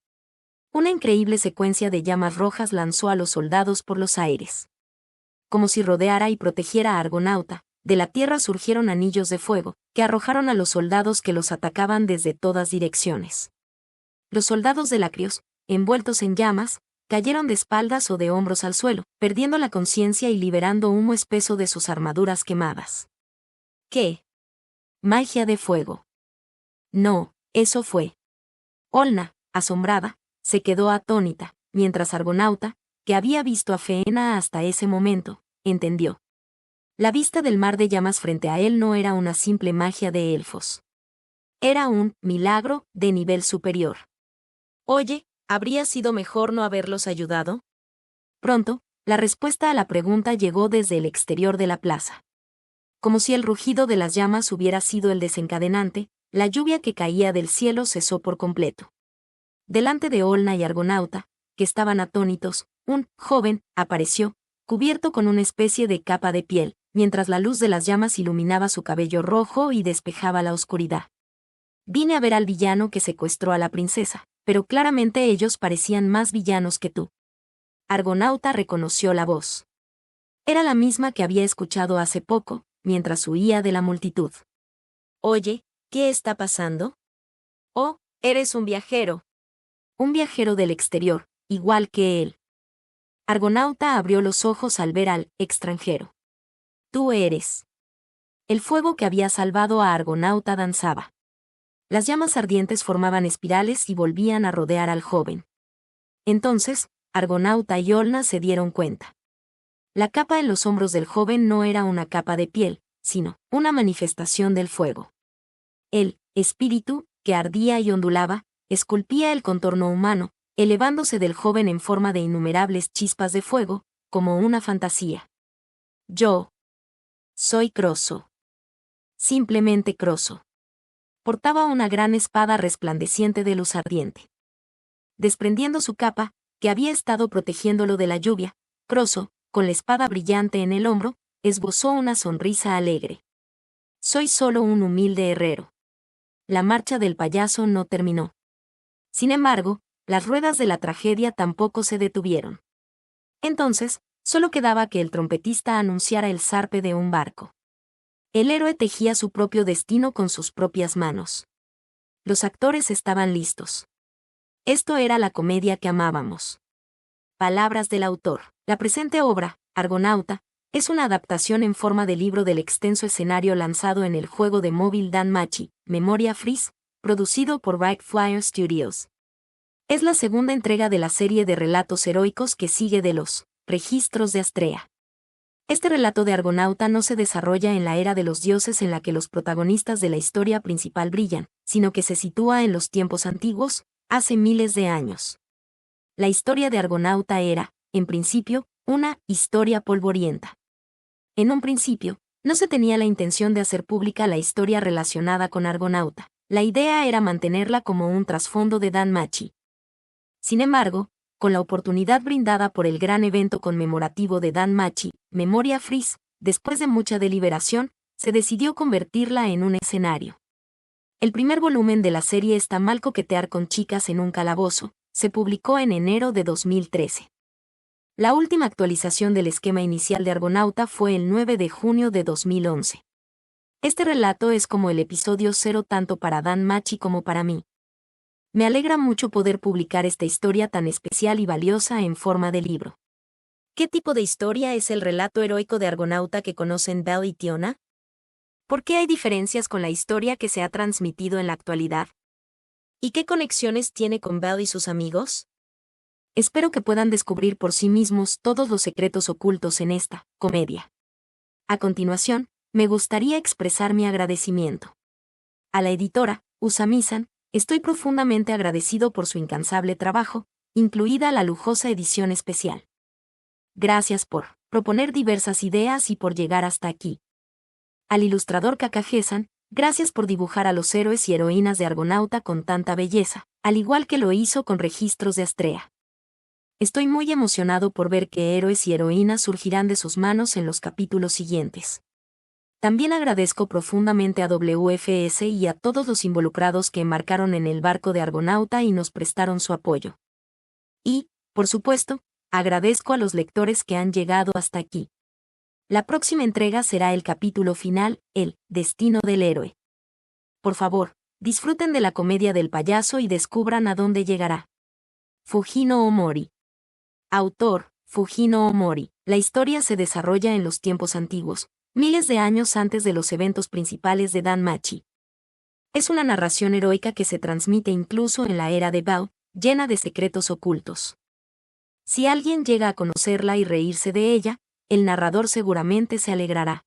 Una increíble secuencia de llamas rojas lanzó a los soldados por los aires. Como si rodeara y protegiera a Argonauta, de la tierra surgieron anillos de fuego, que arrojaron a los soldados que los atacaban desde todas direcciones. Los soldados de Lacrios, envueltos en llamas, cayeron de espaldas o de hombros al suelo, perdiendo la conciencia y liberando humo espeso de sus armaduras quemadas. ¿Qué? Magia de fuego. No, eso fue. Olna, asombrada, se quedó atónita, mientras Argonauta, que había visto a Faena hasta ese momento, entendió. La vista del mar de llamas frente a él no era una simple magia de elfos. Era un milagro de nivel superior. Oye, ¿habría sido mejor no haberlos ayudado? Pronto, la respuesta a la pregunta llegó desde el exterior de la plaza. Como si el rugido de las llamas hubiera sido el desencadenante, la lluvia que caía del cielo cesó por completo. Delante de Olna y Argonauta, que estaban atónitos, un joven apareció, cubierto con una especie de capa de piel, mientras la luz de las llamas iluminaba su cabello rojo y despejaba la oscuridad. Vine a ver al villano que secuestró a la princesa, pero claramente ellos parecían más villanos que tú. Argonauta reconoció la voz. Era la misma que había escuchado hace poco, mientras huía de la multitud. Oye, ¿qué está pasando? Oh, eres un viajero. Un viajero del exterior, igual que él. Argonauta abrió los ojos al ver al extranjero. Tú eres. El fuego que había salvado a Argonauta danzaba. Las llamas ardientes formaban espirales y volvían a rodear al joven. Entonces, Argonauta y Olna se dieron cuenta. La capa en los hombros del joven no era una capa de piel, sino una manifestación del fuego. El espíritu, que ardía y ondulaba, esculpía el contorno humano, elevándose del joven en forma de innumerables chispas de fuego, como una fantasía. Yo soy Croso. Simplemente Croso. Portaba una gran espada resplandeciente de luz ardiente. Desprendiendo su capa, que había estado protegiéndolo de la lluvia, Croso, con la espada brillante en el hombro, esbozó una sonrisa alegre. Soy solo un humilde herrero. La marcha del payaso no terminó. Sin embargo, las ruedas de la tragedia tampoco se detuvieron. Entonces, solo quedaba que el trompetista anunciara el zarpe de un barco. El héroe tejía su propio destino con sus propias manos. Los actores estaban listos. Esto era la comedia que amábamos. Palabras del autor. La presente obra, Argonauta, es una adaptación en forma de libro del extenso escenario lanzado en el juego de móvil Danmachi, Memoria Freeze, producido por Bright Flyer Studios. Es la segunda entrega de la serie de relatos heroicos que sigue de los Registros de Astrea. Este relato de Argonauta no se desarrolla en la era de los dioses en la que los protagonistas de la historia principal brillan, sino que se sitúa en los tiempos antiguos, hace miles de años. La historia de Argonauta era, en principio, una historia polvorienta. En un principio, no se tenía la intención de hacer pública la historia relacionada con Argonauta. La idea era mantenerla como un trasfondo de DanMachi. Sin embargo, con la oportunidad brindada por el gran evento conmemorativo de DanMachi, Memoria Freeze, después de mucha deliberación, se decidió convertirla en un escenario. El primer volumen de la serie Está mal coquetear con chicas en un calabozo, se publicó en enero de 2013. La última actualización del esquema inicial de Argonauta fue el 9 de junio de 2011. Este relato es como el episodio 0 tanto para DanMachi como para mí. Me alegra mucho poder publicar esta historia tan especial y valiosa en forma de libro. ¿Qué tipo de historia es el relato heroico de Argonauta que conocen Belle y Tiona? ¿Por qué hay diferencias con la historia que se ha transmitido en la actualidad? ¿Y qué conexiones tiene con Belle y sus amigos? Espero que puedan descubrir por sí mismos todos los secretos ocultos en esta comedia. A continuación, me gustaría expresar mi agradecimiento a la editora, Usamisan. Estoy profundamente agradecido por su incansable trabajo, incluida la lujosa edición especial. Gracias por proponer diversas ideas y por llegar hasta aquí. Al ilustrador Kakagesan, gracias por dibujar a los héroes y heroínas de Argonauta con tanta belleza, al igual que lo hizo con Registros de Astrea. Estoy muy emocionado por ver qué héroes y heroínas surgirán de sus manos en los capítulos siguientes. También agradezco profundamente a WFS y a todos los involucrados que embarcaron en el barco de Argonauta y nos prestaron su apoyo. Y, por supuesto, agradezco a los lectores que han llegado hasta aquí. La próxima entrega será el capítulo final, El destino del héroe. Por favor, disfruten de la comedia del payaso y descubran a dónde llegará. Fujino Omori. Autor, Fujino Omori. La historia se desarrolla en los tiempos antiguos, miles de años antes de los eventos principales de DanMachi. Es una narración heroica que se transmite incluso en la era de Bao, llena de secretos ocultos. Si alguien llega a conocerla y reírse de ella, el narrador seguramente se alegrará.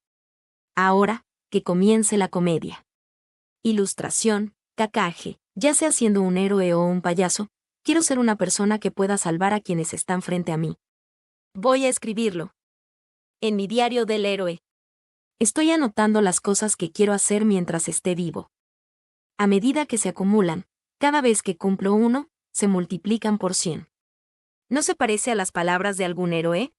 Ahora, que comience la comedia. Ilustración, Kakage. Ya sea siendo un héroe o un payaso, quiero ser una persona que pueda salvar a quienes están frente a mí. Voy a escribirlo. En mi diario del héroe. Estoy anotando las cosas que quiero hacer mientras esté vivo. A medida que se acumulan, cada vez que cumplo uno, se multiplican por 100. ¿No se parece a las palabras de algún héroe?